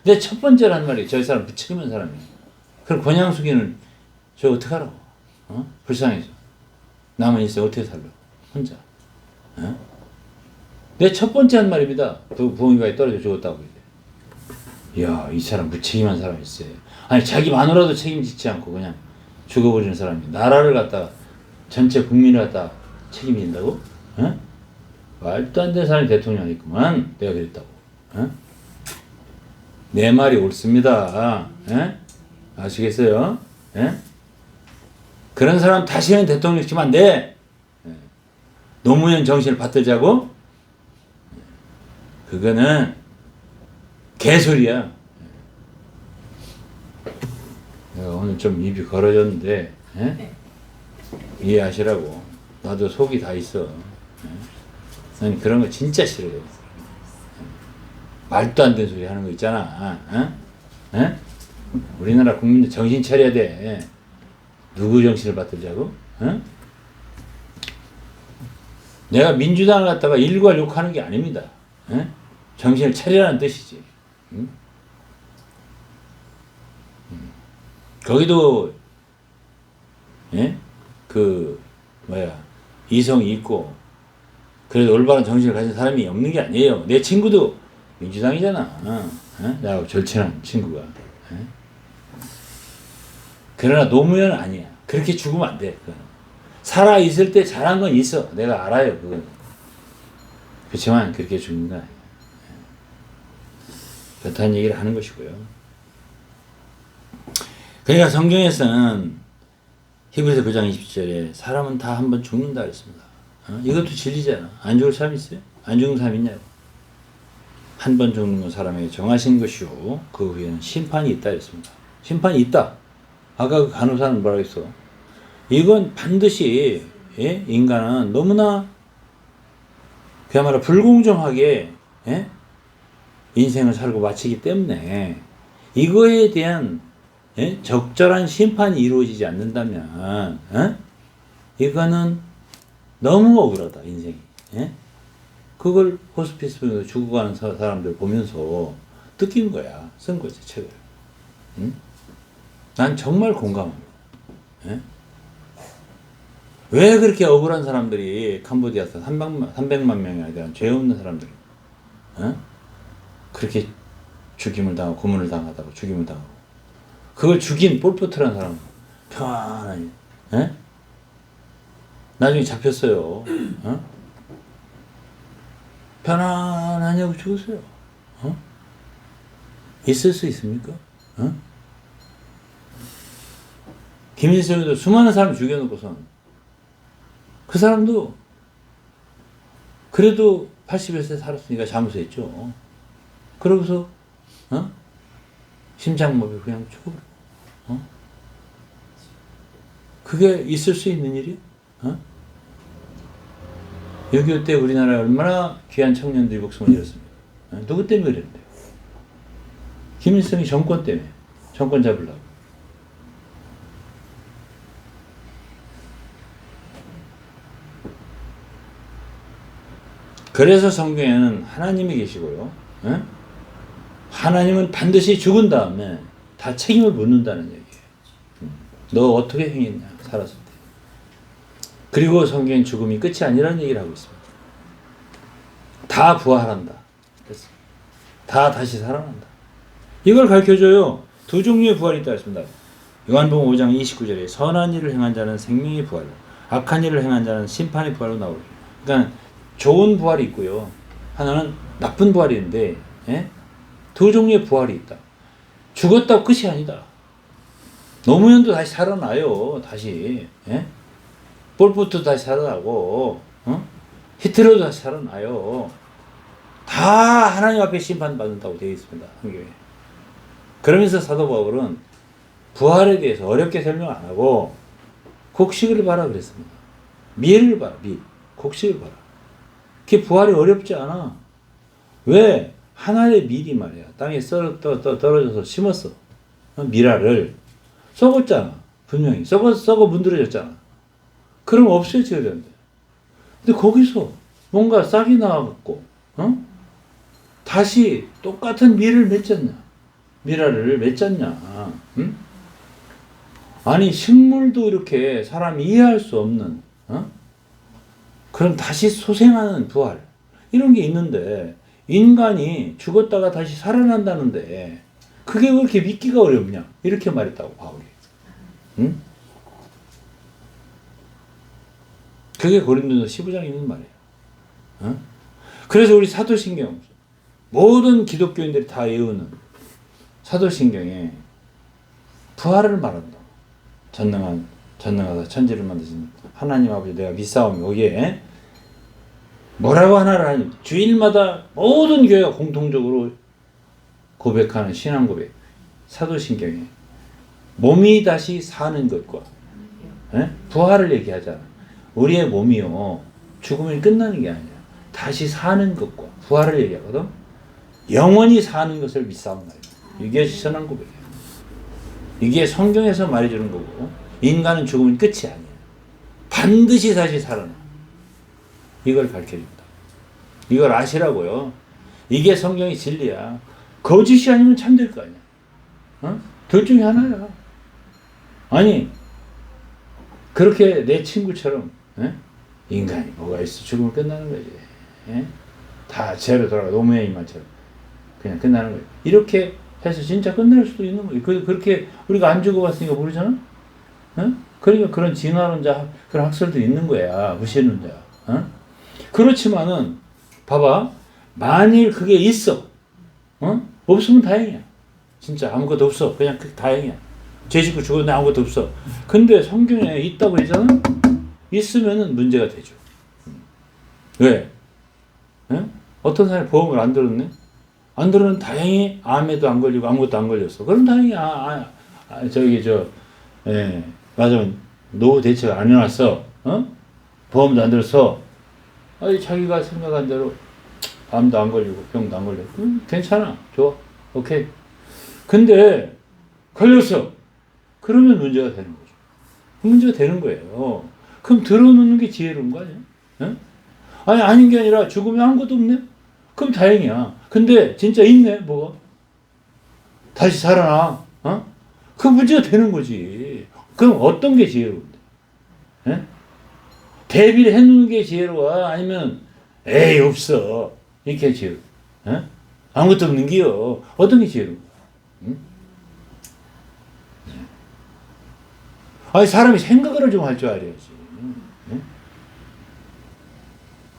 내 첫 번째란 말이야. 저 사람 부책임한 사람이야. 그럼 권양숙이는 저 어떡하라고? 어? 불쌍해서. 남은 인생 어떻게 살려? 혼자. 어? 내 첫 번째 한 말입니다. 부엉이가 떨어져 죽었다고. 이야, 이 사람 무책임한 사람이 있어요. 아니, 자기 마누라도 책임지지 않고 그냥 죽어버리는 사람이 나라를 갖다가 전체 국민을 갖다 책임진다고? 어? 말도 안 되는 사람이 대통령이 있구만. 내가 그랬다고. 어? 내 말이 옳습니다. 에? 아시겠어요? 에? 그런 사람 다시는 대통령 시키면 안 돼. 노무현 정신을 받들자고? 그거는 개소리야. 내가 오늘 좀 입이 걸어졌는데 이해하시라고. 나도 속이 다 있어. 난 그런 거 진짜 싫어요. 말도 안 되는 소리 하는 거 있잖아. 우리나라 국민들 정신 차려야 돼. 누구 정신을 받들자고? 내가 민주당을 갖다가 일괄 욕하는 게 아닙니다. 정신을 차리라는 뜻이지. 거기도 이성이 있고 그래도 올바른 정신을 가진 사람이 없는 게 아니에요. 내 친구도 민주당이잖아. 나하고 절친한 친구가. 그러나 노무현은 아니야. 그렇게 죽으면 안 돼. 살아 있을 때 잘한 건 있어. 내가 알아요. 그건. 그렇지만 그렇게 죽는 건 아니야. 그렇다는 얘기를 하는 것이고요. 그러니까 성경에서는 히브리서 9장 20절에 사람은 다 한 번 죽는다 그랬습니다. 이것도 진리잖아. 안 죽을 사람 있어요? 안 죽는 사람 있냐고. 한 번 죽는 건 사람에게 정하신 것이요 그 후에는 심판이 있다 그랬습니다. 심판이 있다. 아까 그 간호사는 뭐라고 했어? 이건 반드시 인간은 너무나 그야말로 불공정하게 인생을 살고 마치기 때문에 이거에 대한 적절한 심판이 이루어지지 않는다면 이거는 너무 억울하다 인생이. 그걸 호스피스에서 죽어가는 사람들 보면서 느낀 거야. 쓴 거지 책을. 난 정말 공감합니다. 왜 그렇게 억울한 사람들이 캄보디아에서 300만 명에 대한 죄 없는 사람들 그렇게 죽임을 당하고 고문을 당하다고 죽임을 당하고 그걸 죽인 폴포트라는 사람은 편안하게 나중에 잡혔어요. 편안하냐고 죽었어요. 있을 수 있습니까? 어? 김일성도 수많은 사람 죽여놓고선 그 사람도 그래도 80여 세 살았으니까 잠수했죠. 그러고서 심장마비 그냥 죽어버려. 그게 있을 수 있는 일이야? 6.25 때 우리나라에 얼마나 귀한 청년들이 목숨을 잃었습니까? 누구 때문에 그랬는데요? 김일성이 정권 때문에, 정권 잡으려고. 그래서 성경에는 하나님이 계시고요. 하나님은 반드시 죽은 다음에 다 책임을 묻는다는 얘기예요. 너 어떻게 행했냐, 살았을 때. 그리고 성경은 죽음이 끝이 아니라는 얘기를 하고 있습니다. 다 부활한다. 그래서 다 다시 살아난다. 이걸 가르쳐줘요. 두 종류의 부활이 있다고 했습니다. 요한복음 5장 29절에 선한 일을 행한 자는 생명의 부활로, 악한 일을 행한 자는 심판의 부활로 나오죠. 그러니까 좋은 부활이 있고요. 하나는 나쁜 부활이 있는데, 두 종류의 부활이 있다. 죽었다고 끝이 아니다. 노무현도 다시 살아나요. 다시. 폴포트도 다시 살아나고, 히틀러도 다시 살아나요. 다 하나님 앞에 심판받는다고 되어 있습니다. 성경에. 그러면서 사도 바울은 부활에 대해서 어렵게 설명 안 하고 곡식을 봐라 그랬습니다. 밀을 봐라. 밀. 곡식을 봐라. 그게 부활이 어렵지 않아. 왜? 하나의 밀이 말이야. 땅에 떨어져서 심었어. 밀알을. 썩었잖아. 분명히. 썩어 문드러졌잖아. 그럼 없어져야 되는데. 근데 거기서 뭔가 싹이 나와갖고, 다시 똑같은 밀을 맺었냐. 밀알을 맺었냐. 응? 아니, 식물도 이렇게 사람이 이해할 수 없는, 그럼 다시 소생하는 부활. 이런 게 있는데, 인간이 죽었다가 다시 살아난다는데, 그게 왜 이렇게 믿기가 어렵냐. 이렇게 말했다고, 바울이. 응? 그게 고린도서 15장에 있는 말이에요. 그래서 우리 사도신경, 모든 기독교인들이 다 외우는 사도신경에 부활을 말한다. 전능하다 천지를 만드신 하나님 아버지 내가 믿사오며 여기에 뭐라고 하나를 하니 주일마다 모든 교회가 공통적으로 고백하는 신앙 고백. 사도신경에 몸이 다시 사는 것과 부활을 얘기하잖아. 우리의 몸이요 죽으면 끝나는 게 아니야. 다시 사는 것과 부활을 얘기하거든. 영원히 사는 것을 믿사옵나이다. 이게 신앙 고백이야. 이게 성경에서 말해주는 거고, 인간은 죽으면 끝이 아니야. 반드시 다시 살아나. 이걸 가르쳐줍니다. 이걸 아시라고요. 이게 성경의 진리야. 거짓이 아니면 참될 거 아니야. 둘 중에 하나야. 아니, 그렇게 내 친구처럼, 인간이 뭐가 있어. 죽으면 끝나는 거지. 다 죄로 돌아가. 노무현이 말처럼. 그냥 끝나는 거예요. 이렇게 해서 진짜 끝날 수도 있는 거예요. 그렇게 우리가 안 죽어봤으니까 모르잖아? 그러니까 그런 진화론자, 그런 학설들이 있는 거야. 무신론자. 그렇지만은, 봐봐. 만일 그게 있어. 없으면 다행이야. 진짜 아무것도 없어. 그냥 다행이야. 죄 짓고 죽었는데 아무것도 없어. 근데 성경에 있다고 했잖아? 있으면은 문제가 되죠. 왜? 어떤 사람이 보험을 안 들었네? 안 들으면 다행히 암에도 안 걸리고 아무것도 안 걸렸어. 그럼 다행히 맞아. 노후 대책 안 해놨어. 보험도 안 들었어. 자기가 생각한 대로 암도 안 걸리고 병도 안 걸리고 괜찮아. 좋아. 오케이. 근데 걸렸어. 그러면 문제가 되는 거죠. 문제가 되는 거예요. 그럼 들어놓는 게 지혜로운 거 아니야? 아닌 게 아니라 죽으면 아무것도 없네? 그럼 다행이야. 근데 진짜 있네, 뭐가? 다시 살아나. 그 문제가 되는 거지. 그럼 어떤 게 지혜로운데? 대비를 해놓는 게 지혜로워? 아니면, 에이, 없어. 이렇게 지혜로워. 아무것도 없는 게요. 어떤 게 지혜로운 거야? 아니, 사람이 생각을 좀 할 줄 알아야지.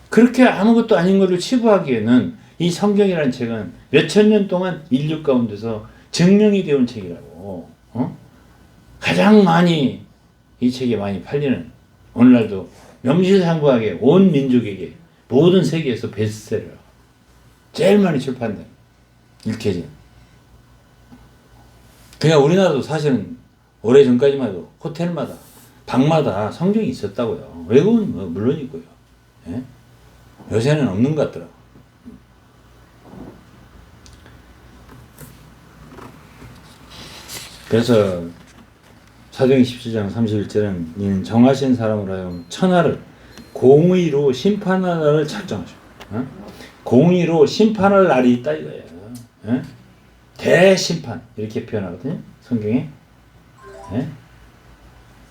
그렇게 아무것도 아닌 것을 치부하기에는 이 성경이라는 책은 몇천 년 동안 인류 가운데서 증명이 되어온 책이라고. 가장 많이 이 책이 많이 팔리는, 오늘날도 명실상부하게 온 민족에게 모든 세계에서 베스트셀러 제일 많이 출판된, 읽혀진. 그냥 우리나라도 사실은 오래전까지만 해도 호텔마다 방마다 성경이 있었다고요. 외국은 뭐 물론 있고요. 예? 요새는 없는 것 같더라고. 그래서 사도행 17장 31절은 이는 정하신 사람으로 하여금 천하를 공의로 심판할 날을 작정하셔. 어? 공의로 심판할 날이 있다 이거예요. 어? 대심판 이렇게 표현하거든요. 성경에. 예?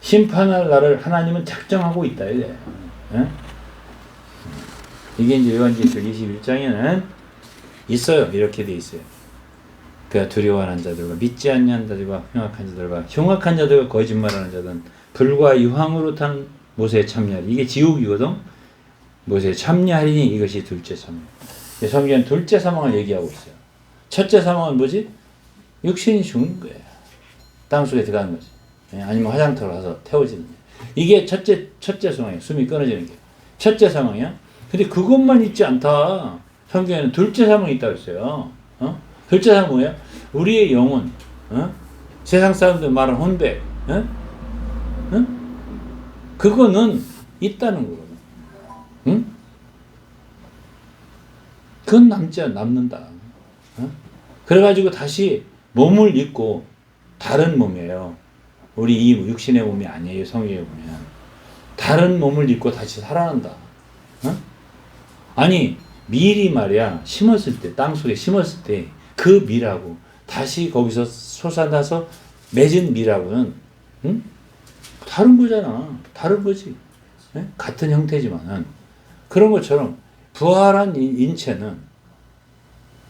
심판할 날을 하나님은 작정하고 있다 이거예요. 예? 이게 이제 요한계시록 21장에는 있어요. 이렇게 돼 있어요. 그가 두려워하는 자들과 믿지 않는 자들과 흉악한 자들과 거짓말하는 자들은 불과 유황으로 탄 못에 참여하리. 이게 지옥이거든. 못에 참여하리니 이것이 둘째 사망. 성경은 둘째 사망을 얘기하고 있어요. 첫째 사망은 뭐지? 육신이 죽는 거예요. 땅속에 들어가는 거지. 아니면 화장터로 가서 태워지는 거예요. 이게 첫째 상황이에요. 숨이 끊어지는 게. 첫째 상황이야. 근데 그것만 있지 않다. 성경에는 둘째 사망이 있다고 했어요. 둘째 사망은 뭐야? 우리의 영혼. 세상 사람들 말하는 혼백. 그거는 있다는 거거든. 응? 그건 남는다. 그래가지고 다시 몸을 입고 다른 몸이에요. 우리 이 육신의 몸이 아니에요. 성경에 보면 다른 몸을 입고 다시 살아난다. 아니 밀이 말이야 심었을 때 땅속에 심었을 때 그 밀하고 다시 거기서 솟아나서 맺은 밀하고는 다른 거잖아. 다른 거지. 같은 형태지만은 그런 것처럼 부활한 인체는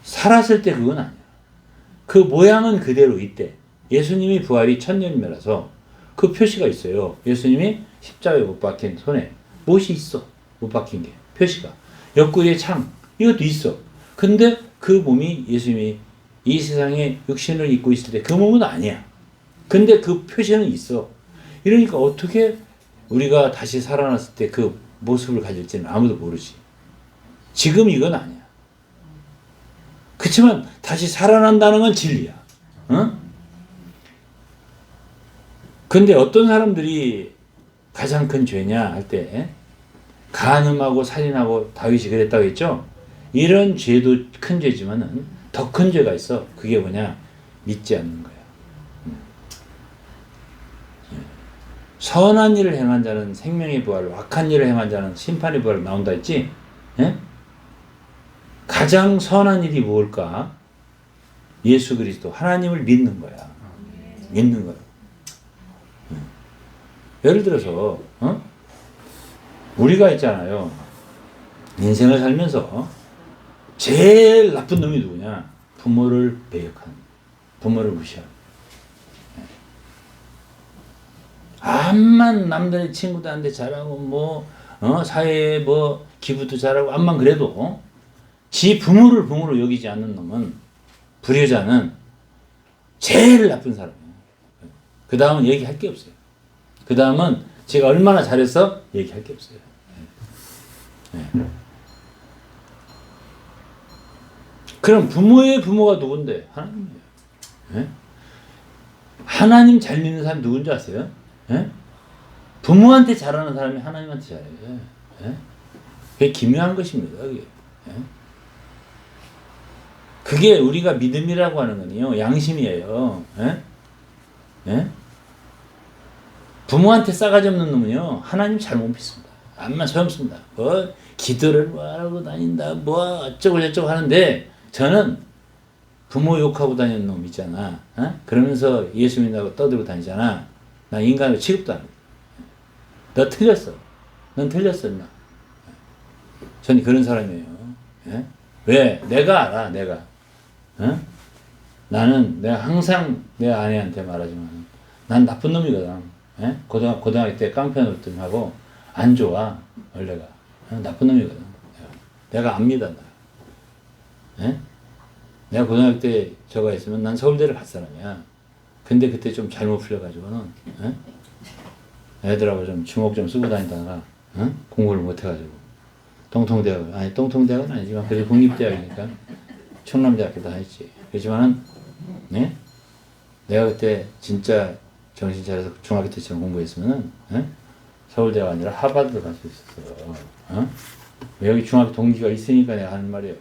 살았을 때 그건 아니야. 그 모양은 그대로 있대. 예수님이 부활이 천년이라서 그 표시가 있어요. 예수님이 십자가에 못 박힌 손에 못이 있어. 못 박힌 게 표시가. 옆구리에 창 이것도 있어. 근데 그 몸이 예수님이 이 세상에 육신을 입고 있을 때 그 몸은 아니야. 근데 그 표시는 있어. 이러니까 어떻게 우리가 다시 살아났을 때 그 모습을 가질지는 아무도 모르지. 지금 이건 아니야. 그렇지만 다시 살아난다는 건 진리야. 근데 어떤 사람들이 가장 큰 죄냐 할 때 간음하고 살인하고 다윗이 그랬다고 했죠. 이런 죄도 큰 죄지만은 더 큰 죄가 있어. 그게 뭐냐? 믿지 않는 거야. 선한 일을 행한 자는 생명의 부활, 악한 일을 행한 자는 심판의 부활 나온다 했지? 예? 가장 선한 일이 뭘까? 예수 그리스도 하나님을 믿는 거야. 믿는 거야. 예를 들어서 우리가 있잖아요. 인생을 살면서 제일 나쁜 놈이 누구냐? 부모를 배역하는, 부모를 무시하는. 암만 남들의 친구들한테 잘하고 뭐 사회에 뭐 기부도 잘하고 암만 그래도 지 부모를 부모로 여기지 않는 놈은, 불효자는 제일 나쁜 사람이에요. 그 다음은 얘기할 게 없어요. 그 다음은 제가 얼마나 잘해서 얘기할 게 없어요. 그럼 부모의 부모가 누군데? 하나님이에요. 하나님 잘 믿는 사람이 누군지 아세요? 부모한테 잘하는 사람이 하나님한테 잘해요. 그게 기묘한 것입니다. 그게 우리가 믿음이라고 하는 거는요, 양심이에요. 부모한테 싸가지 없는 놈은요, 하나님 잘 못 믿습니다. 암만 소용없습니다. 뭐 기도를 뭐 하고 다닌다, 뭐 어쩌고 저쩌고 하는데, 저는 부모 욕하고 다니는 놈 있잖아. 그러면서 예수 믿는다고 떠들고 다니잖아. 나 인간으로 취급도 안 해. 너 틀렸어. 넌 틀렸어, 나. 저는 그런 사람이에요. 왜? 내가 알아, 내가. 나는 내가 항상 내 아내한테 말하지만, 난 나쁜 놈이거든. 고등학교 때 깡패 노릇하고 안 좋아, 원래가. 나쁜 놈이거든. 내가 압니다. 예? 내가 고등학교 때 저거 했으면 난 서울대를 갈 사람이야. 근데 그때 좀 잘못 풀려가지고는 예? 애들하고 좀 주먹 좀 쓰고 다니다가 공부를 못 해가지고 똥통대학 아니 똥통대학은 아니지만 그래도 국립대학이니까 충남대학교 다 했지. 그렇지만은 네? 내가 그때 진짜 정신 차려서 중학교 때처럼 공부했으면은 예? 서울대가 아니라 하버드 갈 수 있었어. 어? 여기 중학교 동기가 있으니까 내가 하는 말이에요.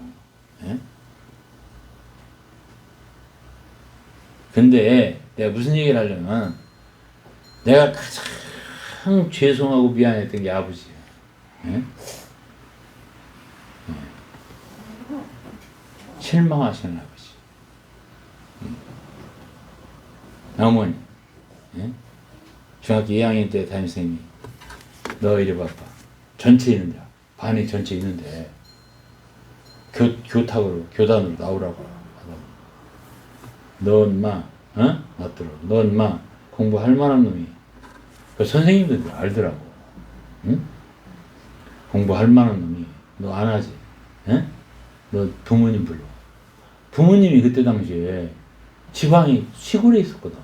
예? 근데 내가 무슨 얘기를 하려면 내가 가장 죄송하고 미안했던 게 아버지예요. 예? 예. 실망하시는 아버지. 어머니. 예? 중학교 2학년 때 담임선생님이 너 이리 봐봐. 전체 있는데 반이 전체 있는데 교탁으로 교단으로 나오라고 너 인마 맞더라. 너 인마 공부할 만한 놈이 그 선생님들 알더라고. 응? 공부할 만한 놈이 너 안 하지? 응? 너 부모님 불러. 부모님이 그때 당시에 지방이 시골에 있었거든.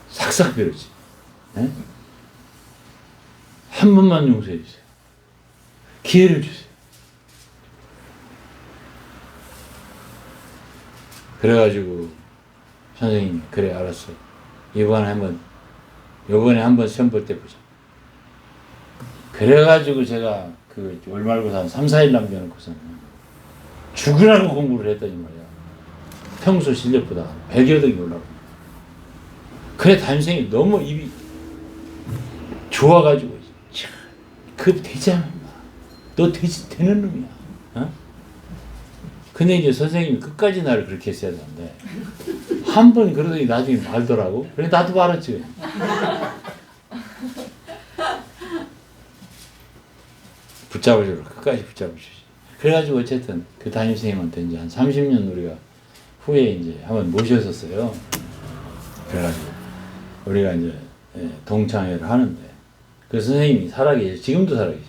싹싹 빌었지. 응? 한 번만 용서해 주세요. 기회를 주세요. 그래가지고 선생님이 그래 알았어. 이번에 한번 시험 볼 때 보자. 그래가지고 제가 그 월말고사 한 3, 4일 남겨놓고서는 죽으라고 공부를 했더니 말이야. 평소 실력보다 100여 등이 올라가. 그래 담임선생님이 너무 입이 좋아가지고 그 되잖아. 너 되는 놈이야. 어? 근데 이제 선생님이 끝까지 나를 그렇게 했어야 되는데 한 번 그러더니 나중에 말더라고. 그래 나도 말았지. 붙잡아주라. 끝까지 붙잡아주지. 그래가지고 어쨌든 그 담임선생님한테 이제 한 30년 우리가 후에 이제 한번 모셨었어요. 그래가지고 우리가 이제 동창회를 하는데 그 선생님이 살아계셔. 지금도 살아계셔.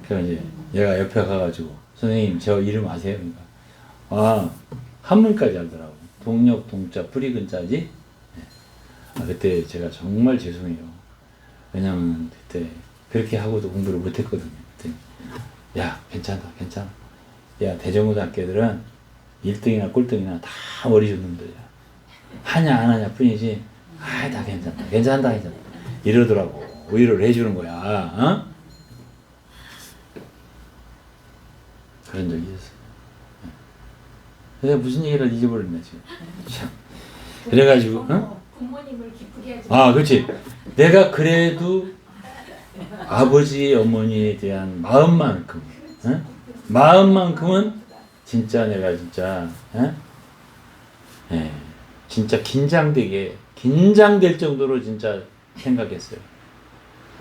그래서 이제 얘가 옆에 가가지고 선생님 저 이름 아세요? 그러니까 아 한문까지 알더라고. 동력 동자 뿌리 근자지. 아, 그때 제가 정말 죄송해요. 왜냐면 그때 그렇게 하고도 공부를 못했거든요. 그랬더니 야 괜찮다. 야 대전고등학교 애들은 1등이나 꼴등이나 다 어리준 놈들이야. 하냐 안 하냐 뿐이지. 아 다 괜찮다. 이러더라고. 위로를 해주는 거야. 어? 그런 적이 있었어. 내가 무슨 얘기를 잊어버렸네 지금. 참. 그래가지고 부모님을 기쁘게 하지. 아 그렇지. 내가 그래도 아버지 어머니에 대한 마음만큼은 진짜 내가 진짜 진짜 긴장될 정도로 진짜 생각했어요.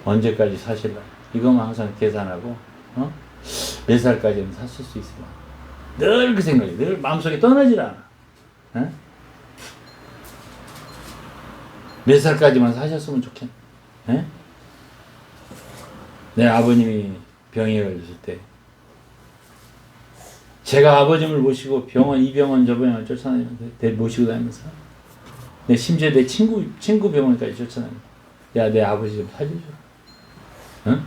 언제까지 사실라? 이것만 항상 계산하고 몇 살까지는 사실 수 있을까? 늘 그 생각이 늘 마음속에 떠나질 않아. 몇 살까지만 사셨으면 좋겠네. 내 아버님이 병에 걸렸을 때 제가 아버님을 모시고 이 병원 저 병원 쫓아다니면서 모시고 다니면서 심지어 내 친구 병원까지 쫓아다니면서 야 내 아버지 좀 살려줘. 응?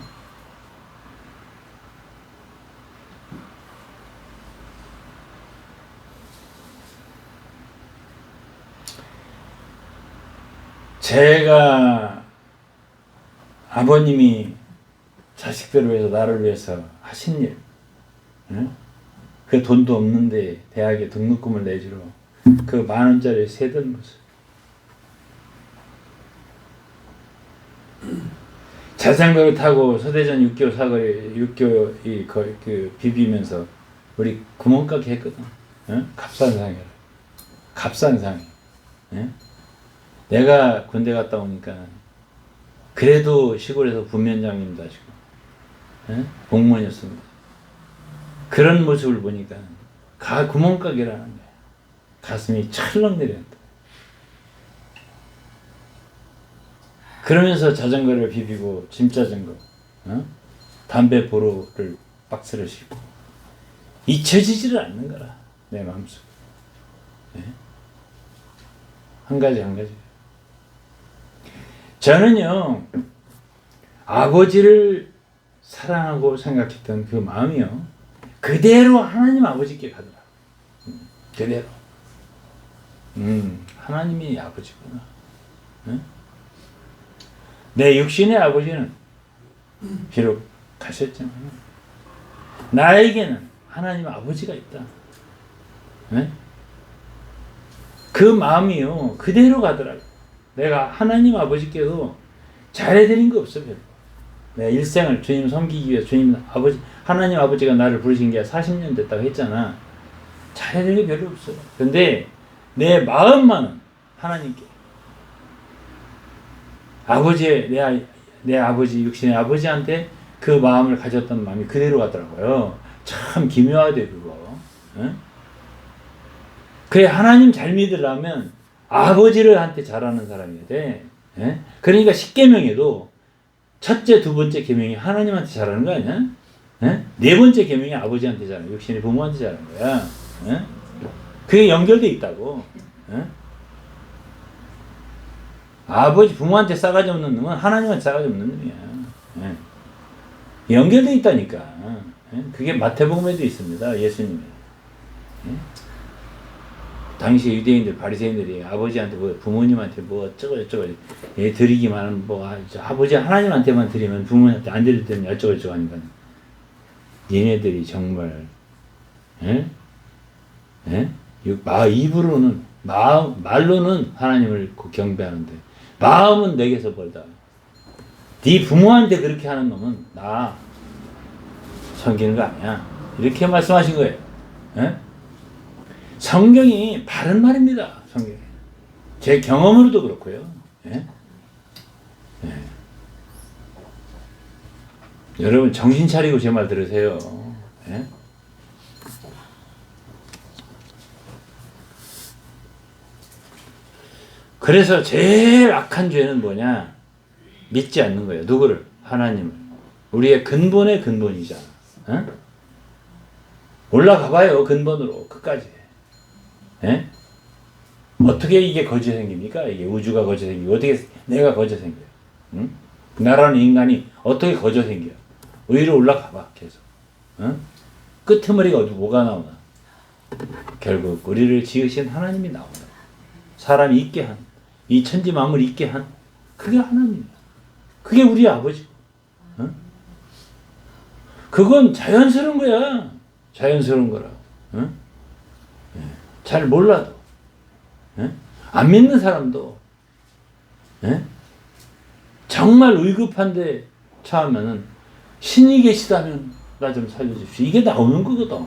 제가 아버님이 자식들을 위해서 나를 위해서 하신 일, 그 돈도 없는데 대학에 등록금을 내주러 그 10,000원짜리 세던 모습, 자전거를 타고 서대전 6교 사거리 6교 그 비비면서 우리 구멍가게 했거든. 갑산상이라. 갑산상이. 내가 군대 갔다 오니까 그래도 시골에서 부면장님도 하시고 공무원이었습니다. 그런 모습을 보니까 구멍가게라는 거야. 가슴이 철렁 내려간다. 그러면서 자전거를 비비고 짐자전거 담배 보루를 박스를 싣고 잊혀지지를 않는 거라. 내 마음속에. 네? 한 가지. 저는요, 아버지를 사랑하고 생각했던 그 마음이요, 그대로 하나님 아버지께 가더라. 그대로. 하나님이 아버지구나. 응? 내 육신의 아버지는 비록 가셨지만 나에게는 하나님 아버지가 있다. 응? 그 마음이요, 그대로 가더라고. 내가 하나님 아버지께도 잘해드린 거 없어, 별로. 내가 일생을 주님 섬기기 위해 하나님 아버지가 나를 부르신 게 40년 됐다고 했잖아. 잘해드린 게 별로 없어. 근데 내 마음만은 하나님께. 내 아버지, 육신의 아버지한테 그 마음을 가졌던 마음이 그대로 가더라고요. 참 기묘하대, 그거. 응? 그래, 하나님 잘 믿으려면 아버지를 한테 잘하는 사람이어야 돼. 예? 그러니까 10계명에도 첫째, 두 번째 계명이 하나님한테 잘하는 거 아니야? 예? 네 번째 계명이 아버지한테 잘하는 거야. 육신의 부모한테 잘하는 거야. 예? 그게 연결돼 있다고. 예? 아버지, 부모한테 싸가지 없는 놈은 하나님한테 싸가지 없는 놈이야. 예? 연결돼 있다니까. 예? 그게 마태복음에도 있습니다. 예수님이. 예? 당시 유대인들, 바리새인들이 아버지한테 부모님한테 어쩌고 드리기만 하면 아버지 하나님한테만 드리면 부모님한테 안 드릴 때는 어쩌고 하니까 얘네들이 정말 입으로는 말로는 하나님을 경배하는데 마음은 내게서 벌다. 네 부모한테 그렇게 하는 놈은 나 섬기는 거 아니야. 이렇게 말씀하신 거예요. 성경이 바른 말입니다. 성경이. 제 경험으로도 그렇고요. 예? 예. 여러분 정신 차리고 제 말 들으세요. 예? 그래서 제일 악한 죄는 뭐냐? 믿지 않는 거예요. 누구를? 하나님을. 우리의 근본의 근본이잖아. 예? 올라가봐요. 근본으로 끝까지. 예? 어떻게 이게 거저 생깁니까? 이게 우주가 거저 생기고 어떻게 내가 거저 생겨요? 응? 나라는 인간이 어떻게 거저 생겨? 위로 올라가봐 계속. 응? 끄트머리가 어디 뭐가 나오나? 결국 우리를 지으신 하나님이 나오나? 사람이 있게 한, 이 천지 만물 있게 한, 그게 하나님이야. 그게 우리 아버지고. 응? 그건 자연스러운 거야. 자연스러운 거라고. 응? 잘 몰라도, 안 믿는 사람도, 정말 위급한데 처하면은 신이 계시다면 나 좀 살려주십시오. 이게 나오는 거거든.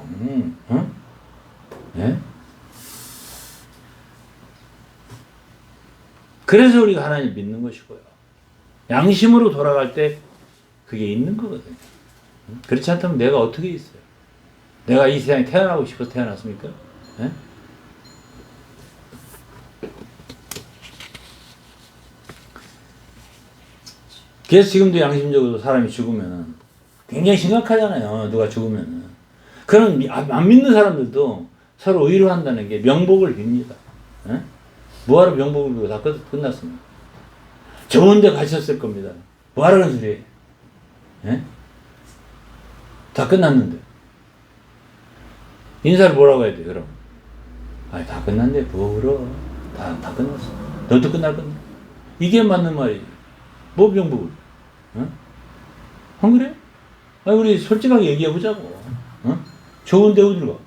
그래서 우리가 하나님 믿는 것이고요. 양심으로 돌아갈 때 그게 있는 거거든요. 그렇지 않다면 내가 어떻게 있어요? 내가 이 세상에 태어나고 싶어서 태어났습니까? 그래서 지금도 양심적으로 사람이 죽으면 굉장히 심각하잖아요. 누가 죽으면. 그런 안 믿는 사람들도 서로 위로한다는 게 명복을 빕니다. 뭐하러 명복을 비고 다 끝났습니다. 좋은 데 가셨을 겁니다. 뭐하라는 소리예요? 다 끝났는데. 인사를 뭐라고 해야 돼, 그럼? 아니, 다 끝났네. 뭐 울어. 다 끝났어. 너도 끝날 건데. 이게 맞는 말이지. 뭐 명복을. 안 그래? 아니, 우리 솔직하게 얘기해보자고. 좋은 데 어디로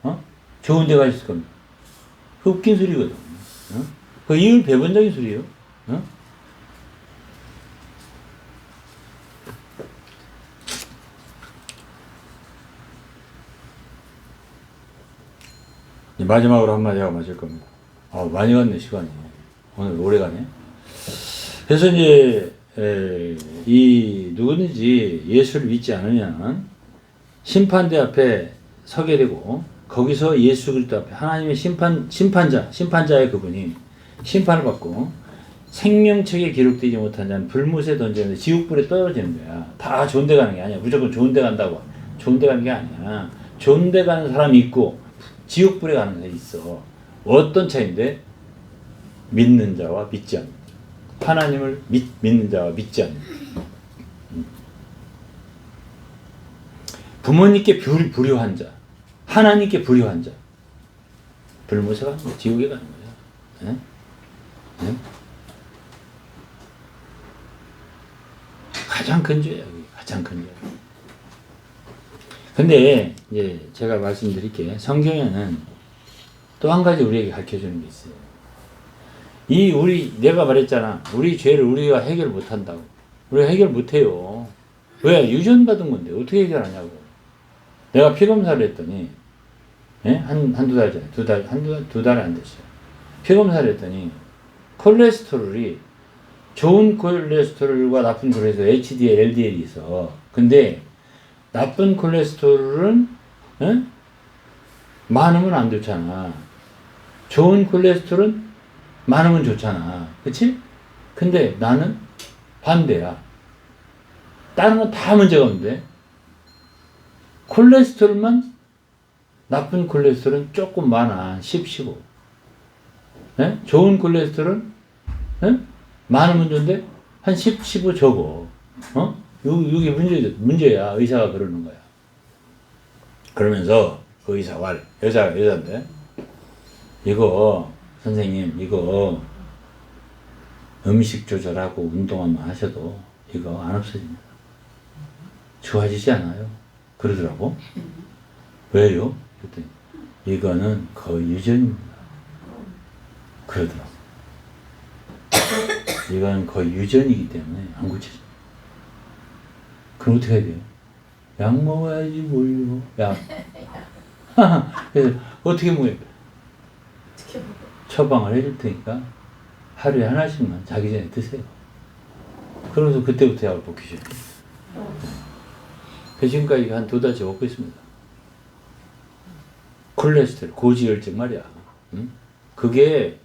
가? 좋은 데 가셨을 겁니다. 그 웃긴 소리거든. 그 이율 배반적인 소리예요. 마지막으로 한마디 하고 마칠 겁니다. 많이 갔네, 시간이. 오늘 오래 가네. 그래서 이제, 누구든지 예수를 믿지 않으면 심판대 앞에 서게 되고, 거기서 예수 그리스도 앞에 하나님의 심판자의 그분이 심판을 받고, 생명책에 기록되지 못한 자는 불못에 던지는데 지옥불에 떨어지는 거야. 다 좋은 데 가는 게 아니야. 무조건 좋은 데 간다고. 좋은 데 가는 게 아니야. 좋은 데 가는 사람이 있고 지옥불에 가는 사람이 있어. 어떤 차이인데? 믿는 자와 믿지 않는 자. 하나님을 믿는 자와 믿지 않는 자. 부모님께 불효한 자, 하나님께 불효한 자. 불못에 가는 거야. 지옥에 가는 거야. 예? 예? 가장 큰 죄야. 가장 큰 죄. 근데 이제 제가 말씀드릴게. 성경에는 또 한 가지 우리에게 가르쳐 주는 게 있어요. 내가 말했잖아. 우리 죄를 우리가 해결 못 한다고. 우리가 해결 못 해요. 왜? 유전받은 건데. 어떻게 해결하냐고. 내가 피검사를 했더니, 예? 한두 달 전에, 두 달이 안 됐어요. 피검사를 했더니, 콜레스테롤이 좋은 콜레스테롤과 나쁜 콜레스테롤, HDL, LDL이 있어. 근데, 나쁜 콜레스테롤은, 예? 많으면 안 좋잖아. 좋은 콜레스테롤은 많으면 좋잖아. 그치? 근데 나는 반대야. 다른 건 다 문제가 없는데, 콜레스테롤만, 나쁜 콜레스테롤은 조금 많아. 10, 15. 예? 좋은 콜레스테롤은, 예? 많으면 좋은데, 한 10, 15 적어. 이게 문제야. 의사가 그러는 거야. 그러면서, 그 의사가, 여자인데, 이거, 선생님, 이거, 음식 조절하고 운동만 하셔도, 이거 안 없어집니다. 좋아지지 않아요. 그러더라고. 왜요? 그랬더니 이거는 거의 유전입니다. 그러더라고. 이건 거의 유전이기 때문에 안 고쳐집니다. 그럼 어떻게 해야 돼요? 약 먹어야지 뭘요? 약. 그래서 어떻게 먹어요? 처방을 해줄 테니까 하루에 하나씩만 자기 전에 드세요. 그러면서 그때부터 약을 먹기 시작해요. 지금까지 한 2달째 먹고 있습니다. 콜레스테롤, 고지혈증 말이야. 응? 그게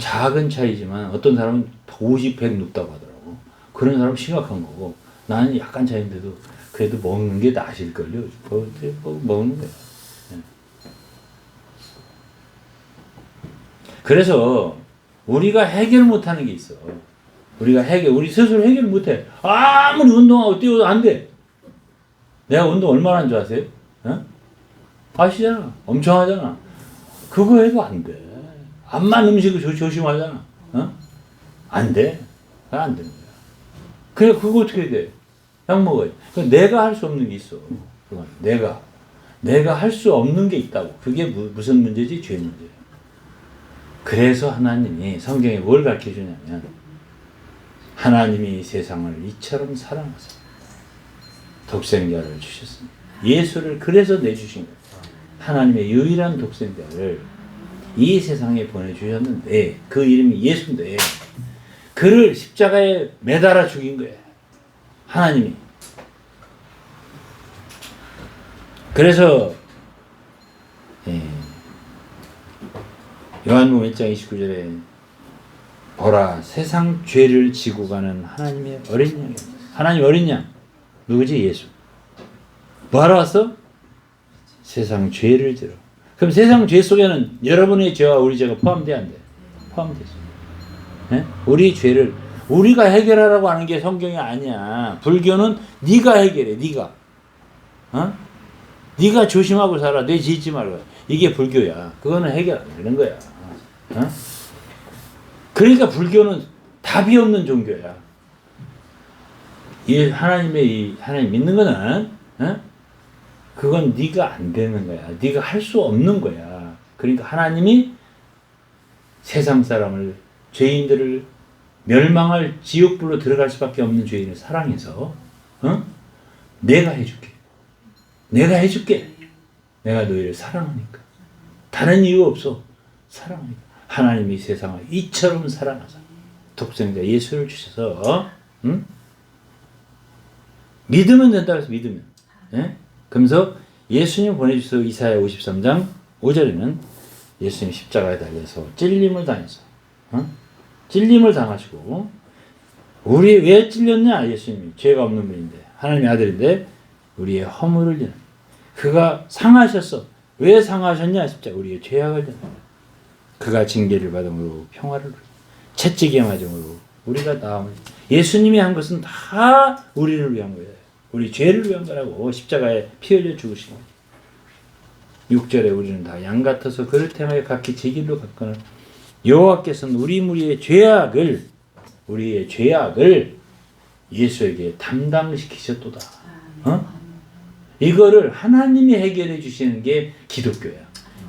작은 차이지만 어떤 사람은 50, 100 눕다고 하더라고. 그런 사람은 심각한 거고 나는 약간 차이인데도 그래도 먹는 게 나실걸요. 먹는 거야. 네. 그래서 우리가 해결 못하는 게 있어. 우리 스스로 해결 못해. 아무리 운동하고 뛰어도 안 돼. 내가 운동 얼마나 한 줄 아세요? 어? 아시잖아. 엄청 하잖아. 그거 해도 안 돼. 암만 음식을 조심하잖아. 안 돼. 안 되는 거야. 그래, 그거 어떻게 돼? 약 먹어야 돼. 내가 할 수 없는 게 있어. 내가 할 수 없는 게 있다고. 그게 무슨 문제지? 죄 문제야. 그래서 하나님이 성경에 뭘 가르쳐 주냐면, 하나님이 세상을 이처럼 사랑하사 독생자를 주셨습니다. 예수를 그래서 내주신 거예요. 하나님의 유일한 독생자를 이 세상에 보내주셨는데, 그 이름이 예수인데, 그를 십자가에 매달아 죽인 거예요. 하나님이. 그래서 요한복음 1장 29절에 보라, 세상 죄를 지고 가는 하나님의 어린 양이에요. 하나님 어린 양. 누구지? 예수. 뭐하러 왔어? 세상 죄를 지러. 그럼 세상 죄 속에는 여러분의 죄와 우리 죄가 포함돼 안 돼? 포함되죠. 네? 우리 죄를 우리가 해결하라고 하는 게 성경이 아니야. 불교는 네가 해결해. 네가. 네가 조심하고 살아. 뇌 짓지 말고. 이게 불교야. 그거는 해결 안 되는 거야. 그러니까 불교는 답이 없는 종교야. 하나님 믿는 거는, 그건 네가 안 되는 거야. 네가 할 수 없는 거야. 그러니까 하나님이 세상 사람을, 죄인들을 멸망할 지옥불로 들어갈 수밖에 없는 죄인을 사랑해서, 내가 해줄게. 내가 너희를 사랑하니까. 다른 이유 없어. 사랑하니까. 하나님이 세상을 이처럼 사랑하사 독생자 예수를 주셔서, 믿으면 된다고 해서 믿으면. 예? 그러면서 예수님 보내주셔서 이사야 53장 5절에는 예수님 십자가에 달려서 찔림을 당해서, 찔림을 당하시고, 우리 왜 찔렸냐? 예수님이 죄가 없는 분인데, 하나님의 아들인데, 우리의 허물을 지는 그가 상하셨어. 왜 상하셨냐? 십자가 우리의 죄악을 졌다. 그가 징계를 받음으로 평화를 누리고 채찍에 맞음으로 우리가 나음을. 예수님이 한 것은 다 우리를 위한 거예요. 우리 죄를 위한 거라고. 십자가에 피 흘려 죽으신 거예요. 6절에 우리는 다 양 같아서 그를 행하여 각기 제 길로 갔거늘 여호와께서는 우리의 죄악을 예수에게 담당시키셨도다. 이거를 하나님이 해결해 주시는 게 기독교야.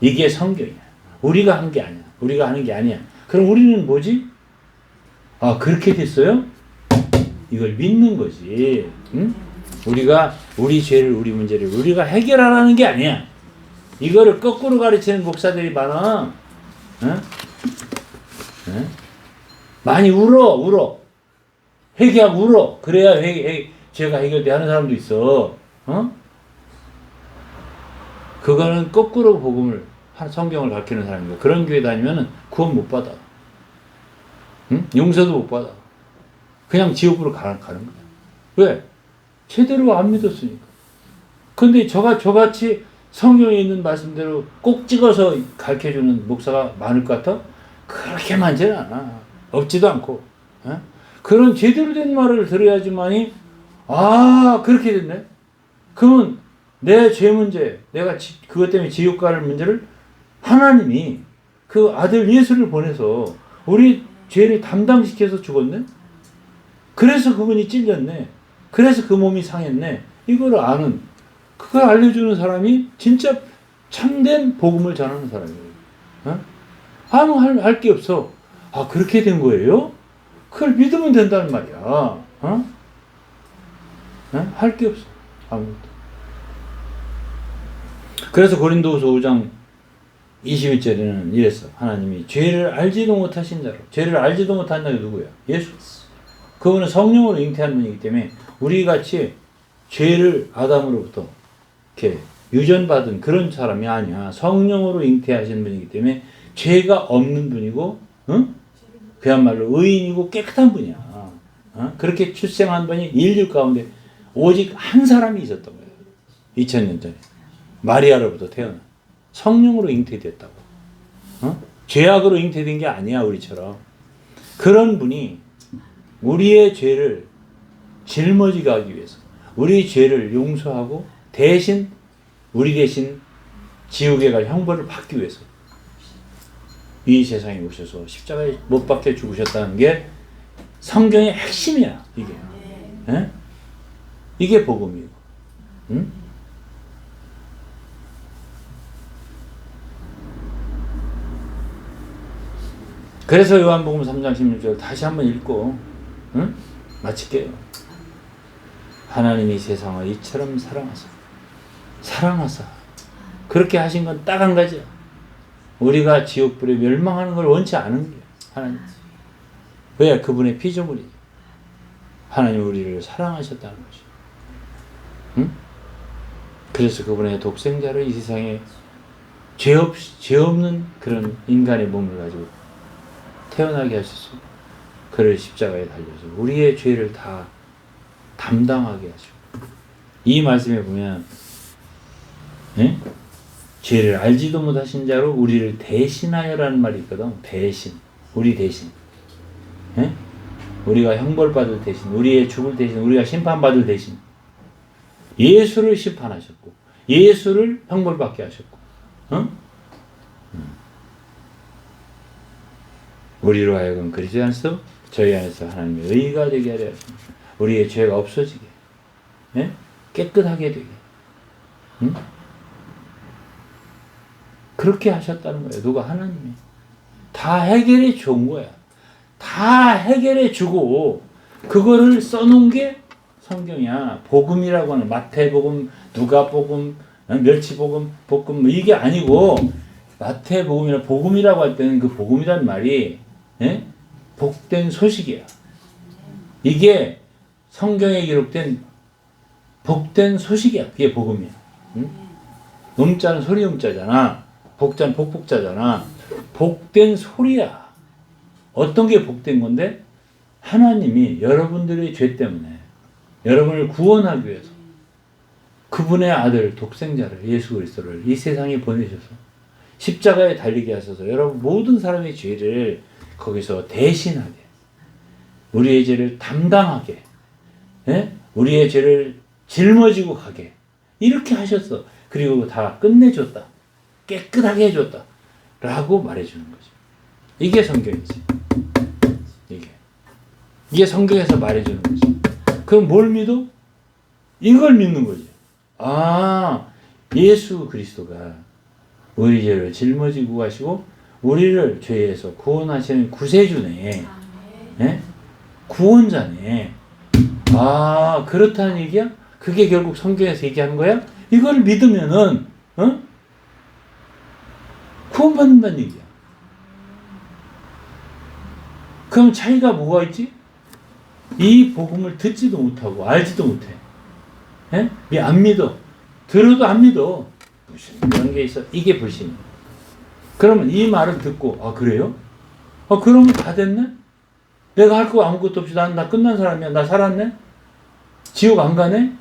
이게 성경이야. 우리가 한 게 아니야. 우리가 하는 게 아니야. 그럼 우리는 뭐지? 아, 그렇게 됐어요? 이걸 믿는 거지. 응? 우리가 우리 죄를, 우리 문제를 우리가 해결하라는 게 아니야. 이거를 거꾸로 가르치는 목사들이 많아. 응? 응? 많이 울어. 회개하고 울어. 그래야 죄가 해결돼 하는 사람도 있어. 그거는 거꾸로 성경을 가르치는 사람이고, 그런 교회 다니면은 구원 못 받아. 응? 용서도 못 받아. 그냥 지옥으로 가는 거야. 왜? 제대로 안 믿었으니까. 근데 저같이 성경에 있는 말씀대로 꼭 찍어서 가르쳐주는 목사가 많을 것 같아? 그렇게 많지는 않아. 없지도 않고. 그런 제대로 된 말을 들어야지만이, 아, 그렇게 됐네? 그러면 내 죄 문제, 내가 그것 때문에 지옥 가는 문제를 하나님이 그 아들 예수를 보내서 우리 죄를 담당시켜서 죽었네? 그래서 그분이 찔렸네? 그래서 그 몸이 상했네? 이걸 아는, 그걸 알려주는 사람이 진짜 참된 복음을 전하는 사람이에요. 아무 할 게 없어. 아, 그렇게 된 거예요? 그걸 믿으면 된다는 말이야. 할 게 없어. 아무것도. 그래서 고린도후서 5장 21절에는 이랬어. 하나님이 죄를 알지도 못하신 자로. 죄를 알지도 못한 자가 누구야? 예수. 그분은 성령으로 잉태한 분이기 때문에 우리 같이 죄를 아담으로부터 이렇게 유전받은 그런 사람이 아니야. 성령으로 잉태하신 분이기 때문에 죄가 없는 분이고, 그야말로 의인이고 깨끗한 분이야. 그렇게 출생한 분이 인류 가운데 오직 한 사람이 있었던 거예요. 2000년 전에. 마리아로부터 태어난. 성령으로 잉태됐다고. 죄악으로 잉태된 게 아니야, 우리처럼. 그런 분이 우리의 죄를 짊어지게 하기 위해서, 우리 죄를 용서하고 우리 대신 지옥에 갈 형벌을 받기 위해서 이 세상에 오셔서 십자가에 못 박혀 죽으셨다는 게 성경의 핵심이야, 이게. 에? 이게 복음이고. 응? 그래서 요한복음 3장 16절 다시 한번 읽고 마칠게요. 하나님이 세상을 이처럼 사랑하사 그렇게 하신 건 딱 한 가지야. 우리가 지옥불에 멸망하는 걸 원치 않은 거야. 하나님. 왜? 그분의 피조물이지. 하나님 우리를 사랑하셨다는 것이. 응? 그래서 그분의 독생자를 이 세상에 죄 없는 그런 인간의 몸을 가지고 태어나게 하셨습니다. 그를 십자가에 달려서 우리의 죄를 다 담당하게 하시고, 이 말씀에 보면 죄를 알지도 못하신 자로 우리를 대신하여라는 말이 있거든. 대신. 우리 대신. 우리가 형벌받을 대신, 우리의 죽을 대신, 우리가 심판받을 대신 예수를 심판하셨고 예수를 형벌받게 하셨고, 우리로 하여금 그리스도 안에서 저희 안에서 하나님의 의가 되게 하려 하십니다. 우리의 죄가 없어지게, 깨끗하게 되게, 그렇게 하셨다는 거예요. 누가? 하나님이. 다 해결해 준 거야. 다 해결해 주고 그거를 써놓은 게 성경이야. 복음이라고 하는, 마태복음, 누가복음, 멸치복음, 볶음, 이게 아니고 마태복음이나 복음이라고 할 때는 그 복음이란 말이 복된 소식이야. 이게 성경에 기록된 복된 소식이야. 그게 복음이야. 음자는 소리 음자잖아. 복자는 복복자잖아. 복된 소리야. 어떤 게 복된 건데? 하나님이 여러분들의 죄 때문에 여러분을 구원하기 위해서 그분의 아들 독생자를 예수 그리스도를 이 세상에 보내셔서 십자가에 달리게 하셔서 여러분 모든 사람의 죄를 거기서 대신하게 우리의 죄를 담당하게 우리의 죄를 짊어지고 가게 이렇게 하셨어. 그리고 다 끝내줬다. 깨끗하게 해줬다. 라고 말해주는 거죠. 이게 성경이지. 이게 성경에서 말해주는 거지. 그럼 뭘 믿어? 이걸 믿는 거지. 아, 예수 그리스도가 우리 죄를 짊어지고 가시고 우리를 죄에서 구원하시는 구세주네. 예? 구원자네. 아, 그렇다는 얘기야? 그게 결국 성경에서 얘기하는 거야? 이걸 믿으면은 구원받는다는 얘기야. 그럼 차이가 뭐가 있지? 이 복음을 듣지도 못하고 알지도 못해. 예? 안 믿어. 들어도 안 믿어. 이런 게 있어. 이게 불신이야. 그러면 이 말을 듣고 아 그래요? 그러면 다 됐네? 내가 할 거 아무것도 없이 난 다 끝난 사람이야. 나 살았네? 지옥 안 가네?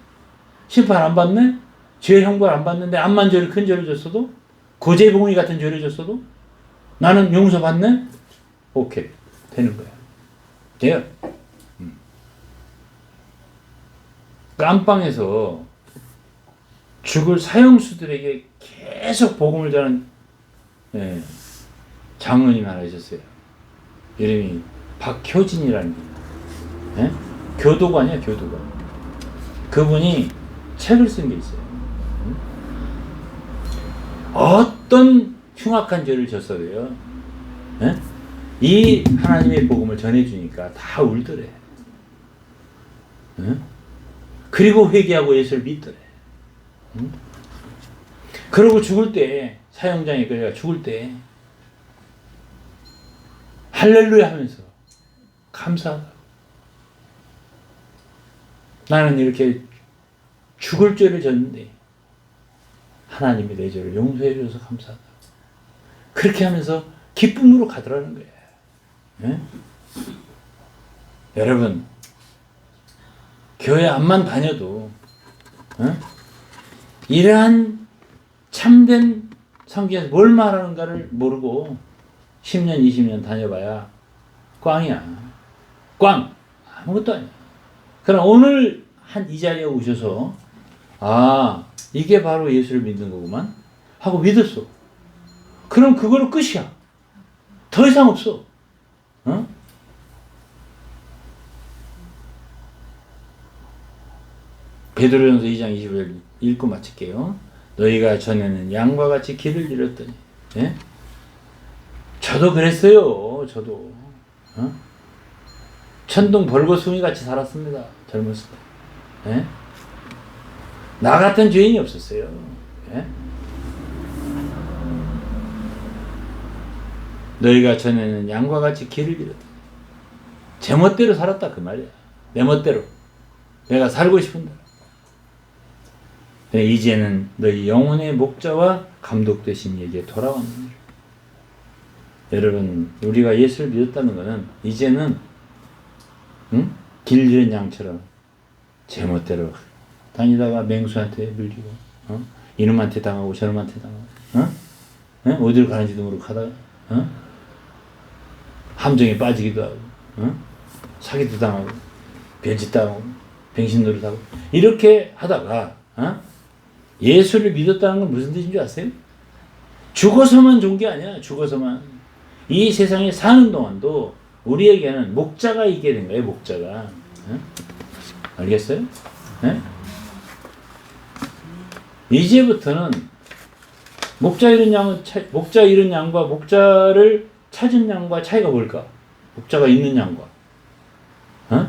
심판 안 받네? 죄 형벌 안 받는데 암만 죄를 큰 죄를 졌어도? 고재봉이 같은 죄를 졌어도? 나는 용서받네? 오케이. 되는 거야. 돼요. 깜빵에서 죽을 사형수들에게 계속 복음을 전한 장로님 하나 있었어요. 이름이 박효진이라는 분. 교도관이야, 교도관. 그분이 책을 쓴 게 있어요. 어떤 흉악한 죄를 졌어도요. 이 하나님의 복음을 전해주니까 다 울더래. 그리고 회개하고 예수를 믿더래. 그러고 죽을 때 사형장에 그래가 죽을 때 할렐루야 하면서 감사하다. 나는 이렇게 죽을 죄를 졌는데 하나님이 내 죄를 용서해 줘서 감사하다. 그렇게 하면서 기쁨으로 가더라는 거예요. 여러분 교회 안만 다녀도 이러한 참된 성경에서 뭘 말하는가를 모르고 10년 20년 다녀봐야 꽝이야. 꽝. 아무것도 아니야. 그럼 오늘 한 이 자리에 오셔서 아 이게 바로 예수를 믿는 거구만 하고 믿었어. 그럼 그걸로 끝이야. 더 이상 없어. 베드로전서 2장 20절 읽고 마칠게요. 너희가 전에는 양과 같이 길을 잃었더니 저도 그랬어요. 저도 천둥 벌거숭이 같이 살았습니다. 젊었을 때. 나 같은 죄인이 없었어요. 너희가 전에는 양과 같이 길을 잃었더니 제 멋대로 살았다 그 말이야. 내 멋대로 내가 살고 싶은 대로. 이제는 너희 영혼의 목자와 감독 되신 이에게 돌아왔느니라. 여러분 우리가 예수를 믿었다는 것은 이제는 길 잃은 양처럼 제멋대로 다니다가 맹수한테 물리고 이놈한테 당하고 저놈한테 당하고 어디로 가는지도 모르고 가다가 함정에 빠지기도 하고 사기도 당하고 변치 당하고 병신놀이도 하고 이렇게 하다가 예수를 믿었다는 건 무슨 뜻인 줄 아세요? 죽어서만 좋은 게 아니야. 죽어서만. 이 세상에 사는 동안도 우리에게는 목자가 있게 된 거예요. 목자가. 알겠어요? 이제부터는 목자 잃은 양과 목자를 찾은 양과 차이가 뭘까? 목자가 있는 양과.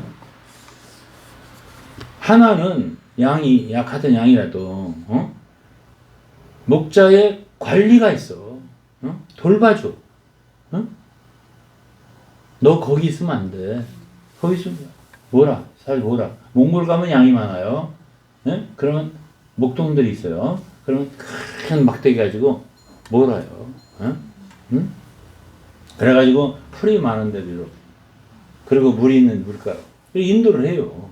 하나는 양이 같은 양이라도 목자의 관리가 있어. 돌봐줘. 너 거기 있으면 안 돼. 거기 있으면 뭐라? 몽골 가면 양이 많아요. 그러면 목동들이 있어요. 그러면 큰 막대기 가지고 몰아요. 그래가지고 풀이 많은데도 그리고 물이 있는 물가로 인도를 해요.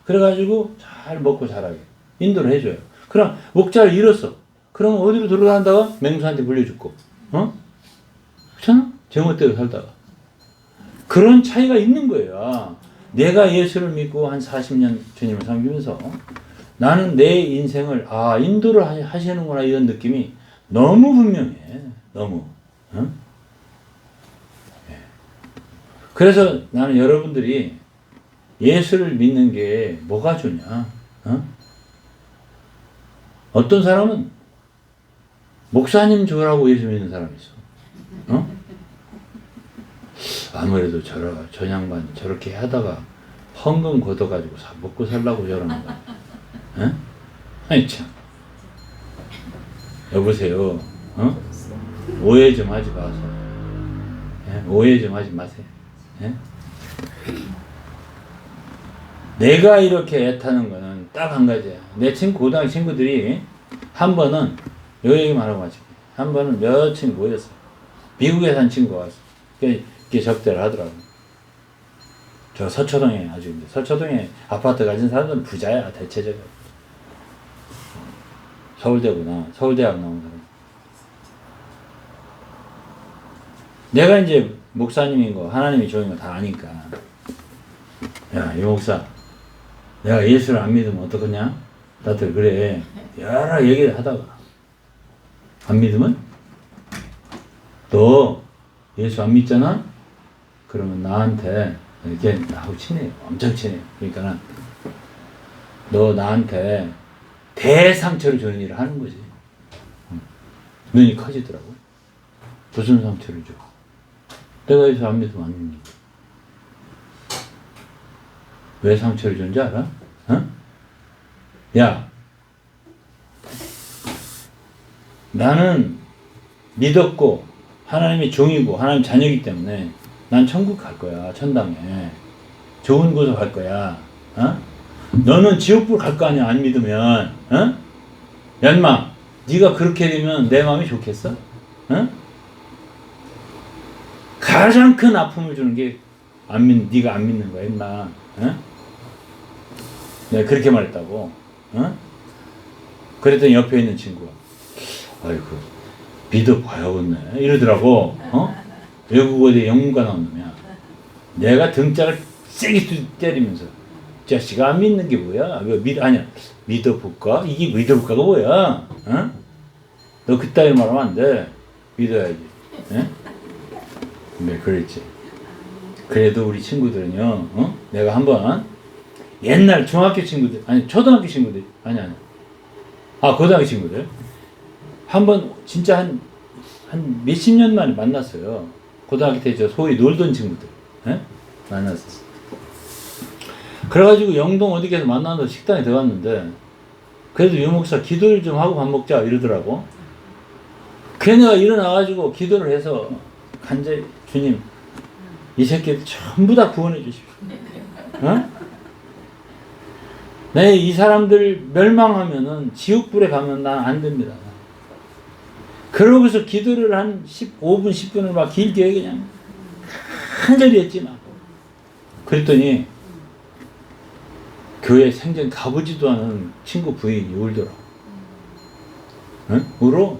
그래가지고 잘 먹고 자라게 인도를 해줘요. 그럼 목자를 잃었어. 그럼 어디로 들어간다가 맹수한테 물려줬고, 그렇잖아? 제멋대로 살다가. 그런 차이가 있는 거예요. 내가 예수를 믿고 한 40년 주님을 섬기면서 나는 내 인생을 인도를 하시는구나 이런 느낌이 너무 분명해. 너무. 그래서 나는 여러분들이 예수를 믿는 게 뭐가 좋냐? 어떤 사람은 목사님 좋으라고 예수 믿는 사람이 있어. 아무래도 저 양반 저렇게 하다가 헌금 걷어가지고 먹고 살라고 저러는가. 아니 참. 여보세요. 오해 좀 하지 마세요. 오해 좀 하지 마세요. 내가 이렇게 애타는 거는 딱 한 가지야. 내 고등학교 친구들이 한 번은 요 얘기만 하고 마칠게. 한 번은 몇 친구 모였어. 미국에 산 친구가 왔어. 이렇게 접대를 하더라고. 저 서초동에 서초동에 아파트 가진 사람들은 부자야 대체적으로. 서울대학 나온 사람. 내가 이제 목사님인 거 하나님이 좋은 거 다 아니까 야 이 목사 내가 예수를 안 믿으면 어떡하냐? 나한테 그래 여러 얘기를 하다가 안 믿으면 너 예수 안 믿잖아? 그러면 나한테 이렇게 나하고 친해요. 엄청 친해요. 그러니까 너 나한테 대상처를 주는 일을 하는 거지. 눈이 커지더라고. 무슨 상처를 줘? 내가 예수 안 믿으면 안 믿니? 왜 상처를 주는지 알아? 야, 나는 믿었고 하나님의 종이고 하나님 자녀이기 때문에 난 천국 갈 거야. 천당에 좋은 곳으로 갈 거야. 너는 지옥불 갈 거 아니야. 안 믿으면. 얀마 네가 그렇게 되면 내 마음이 좋겠어? 가장 큰 아픔을 주는 게 네가 안 믿는 거야, 임마. 내가 그렇게 말했다고. 그랬더니 옆에 있는 친구가 아이고 믿어봐야겠네 이러더라고. 외국어대 영문과 나온 놈이야. 내가 등짝을 세게 때리면서 자식아 안 믿는 게 뭐야? 아니야 믿어볼까? 이게 믿어볼까가 뭐야? 너 그따위 말하면 안 돼. 믿어야지. 네, 그랬지. 그래도 우리 친구들은요, 내가 한번 옛날 중학교 친구들, 아니 초등학교 친구들, 아니 고등학교 친구들 한번 진짜 한 몇십 년 만에 만났어요. 고등학교 때 저 소위 놀던 친구들, 만났었어. 그래가지고 영동 어디 가서 만나서 식당에 들어갔는데 그래도 유 목사 기도를 좀 하고 밥 먹자 이러더라고. 걔네가 일어나가지고 기도를 해서 간절히 주님 이 새끼들 전부 다 구원해 주십시오. 네, 이 사람들 멸망하면은 지옥불에 가면 난 안 됩니다. 그러고서 기도를 한 15분, 10분을 막 길게 그냥 한절이 했지 막. 그랬더니 교회 생전 가보지도 않은 친구 부인이 울더라. 울어?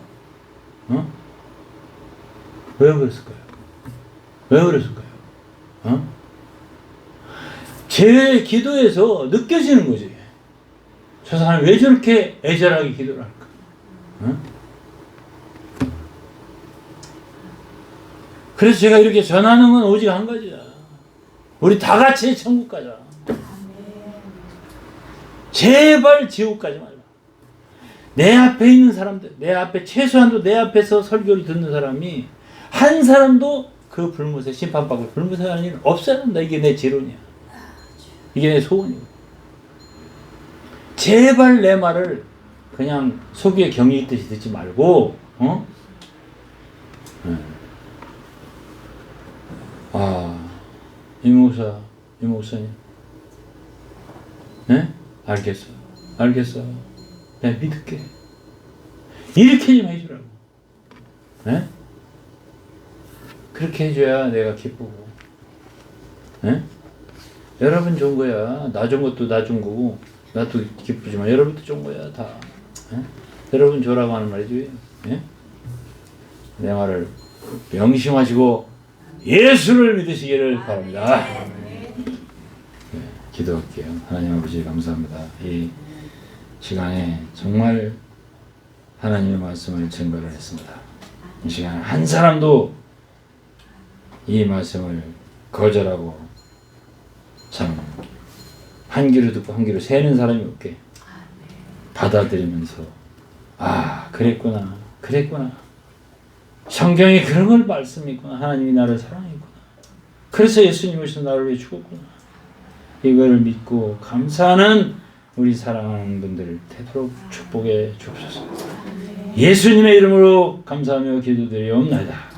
왜 그랬을까요? 왜 그랬을까요? 제 기도에서 느껴지는 거지. 저 사람이 왜 저렇게 애절하게 기도를 할까? 그래서 제가 이렇게 전하는 건 오직 한 가지야. 우리 다 같이 천국 가자. 제발 지옥 가지 말라. 내 앞에 있는 사람들, 내 앞에 최소한도 내 앞에서 설교를 듣는 사람이 한 사람도 그 불못에 심판받고 불못에 가는 일은 없어야 한다. 이게 내 지론이야. 이게 내 소원이야. 제발 내 말을 그냥 속에 경이 있듯이 듣지 말고, 이 목사님, 네? 알겠어. 내가 믿을게. 이렇게 좀 해주라고. 네? 그렇게 해줘야 내가 기쁘고. 네? 여러분 좋은 거야. 나 좋은 것도 나 좋은 거고, 나도 기쁘지만 여러분도 좋은 거야, 다. 여러분 저라고 하는 말이죠. 예? 내 말을 명심하시고 예수를 믿으시기를 바랍니다. 네, 기도할게요. 하나님 아버지 감사합니다. 이 시간에 정말 하나님의 말씀을 증거를 했습니다. 이 시간에 한 사람도 이 말씀을 거절하고 참 한 귀로 듣고 한 귀로 새는 사람이 없게 받아들이면서 그랬구나 성경에 그런 걸 말씀이구나. 하나님이 나를 사랑했구나. 그래서 예수님 오셔서 나를 위해 죽었구나. 이걸 믿고 감사하는 우리 사랑하는 분들 되도록 축복해 주옵소서. 예수님의 이름으로 감사하며 기도드리옵나이다.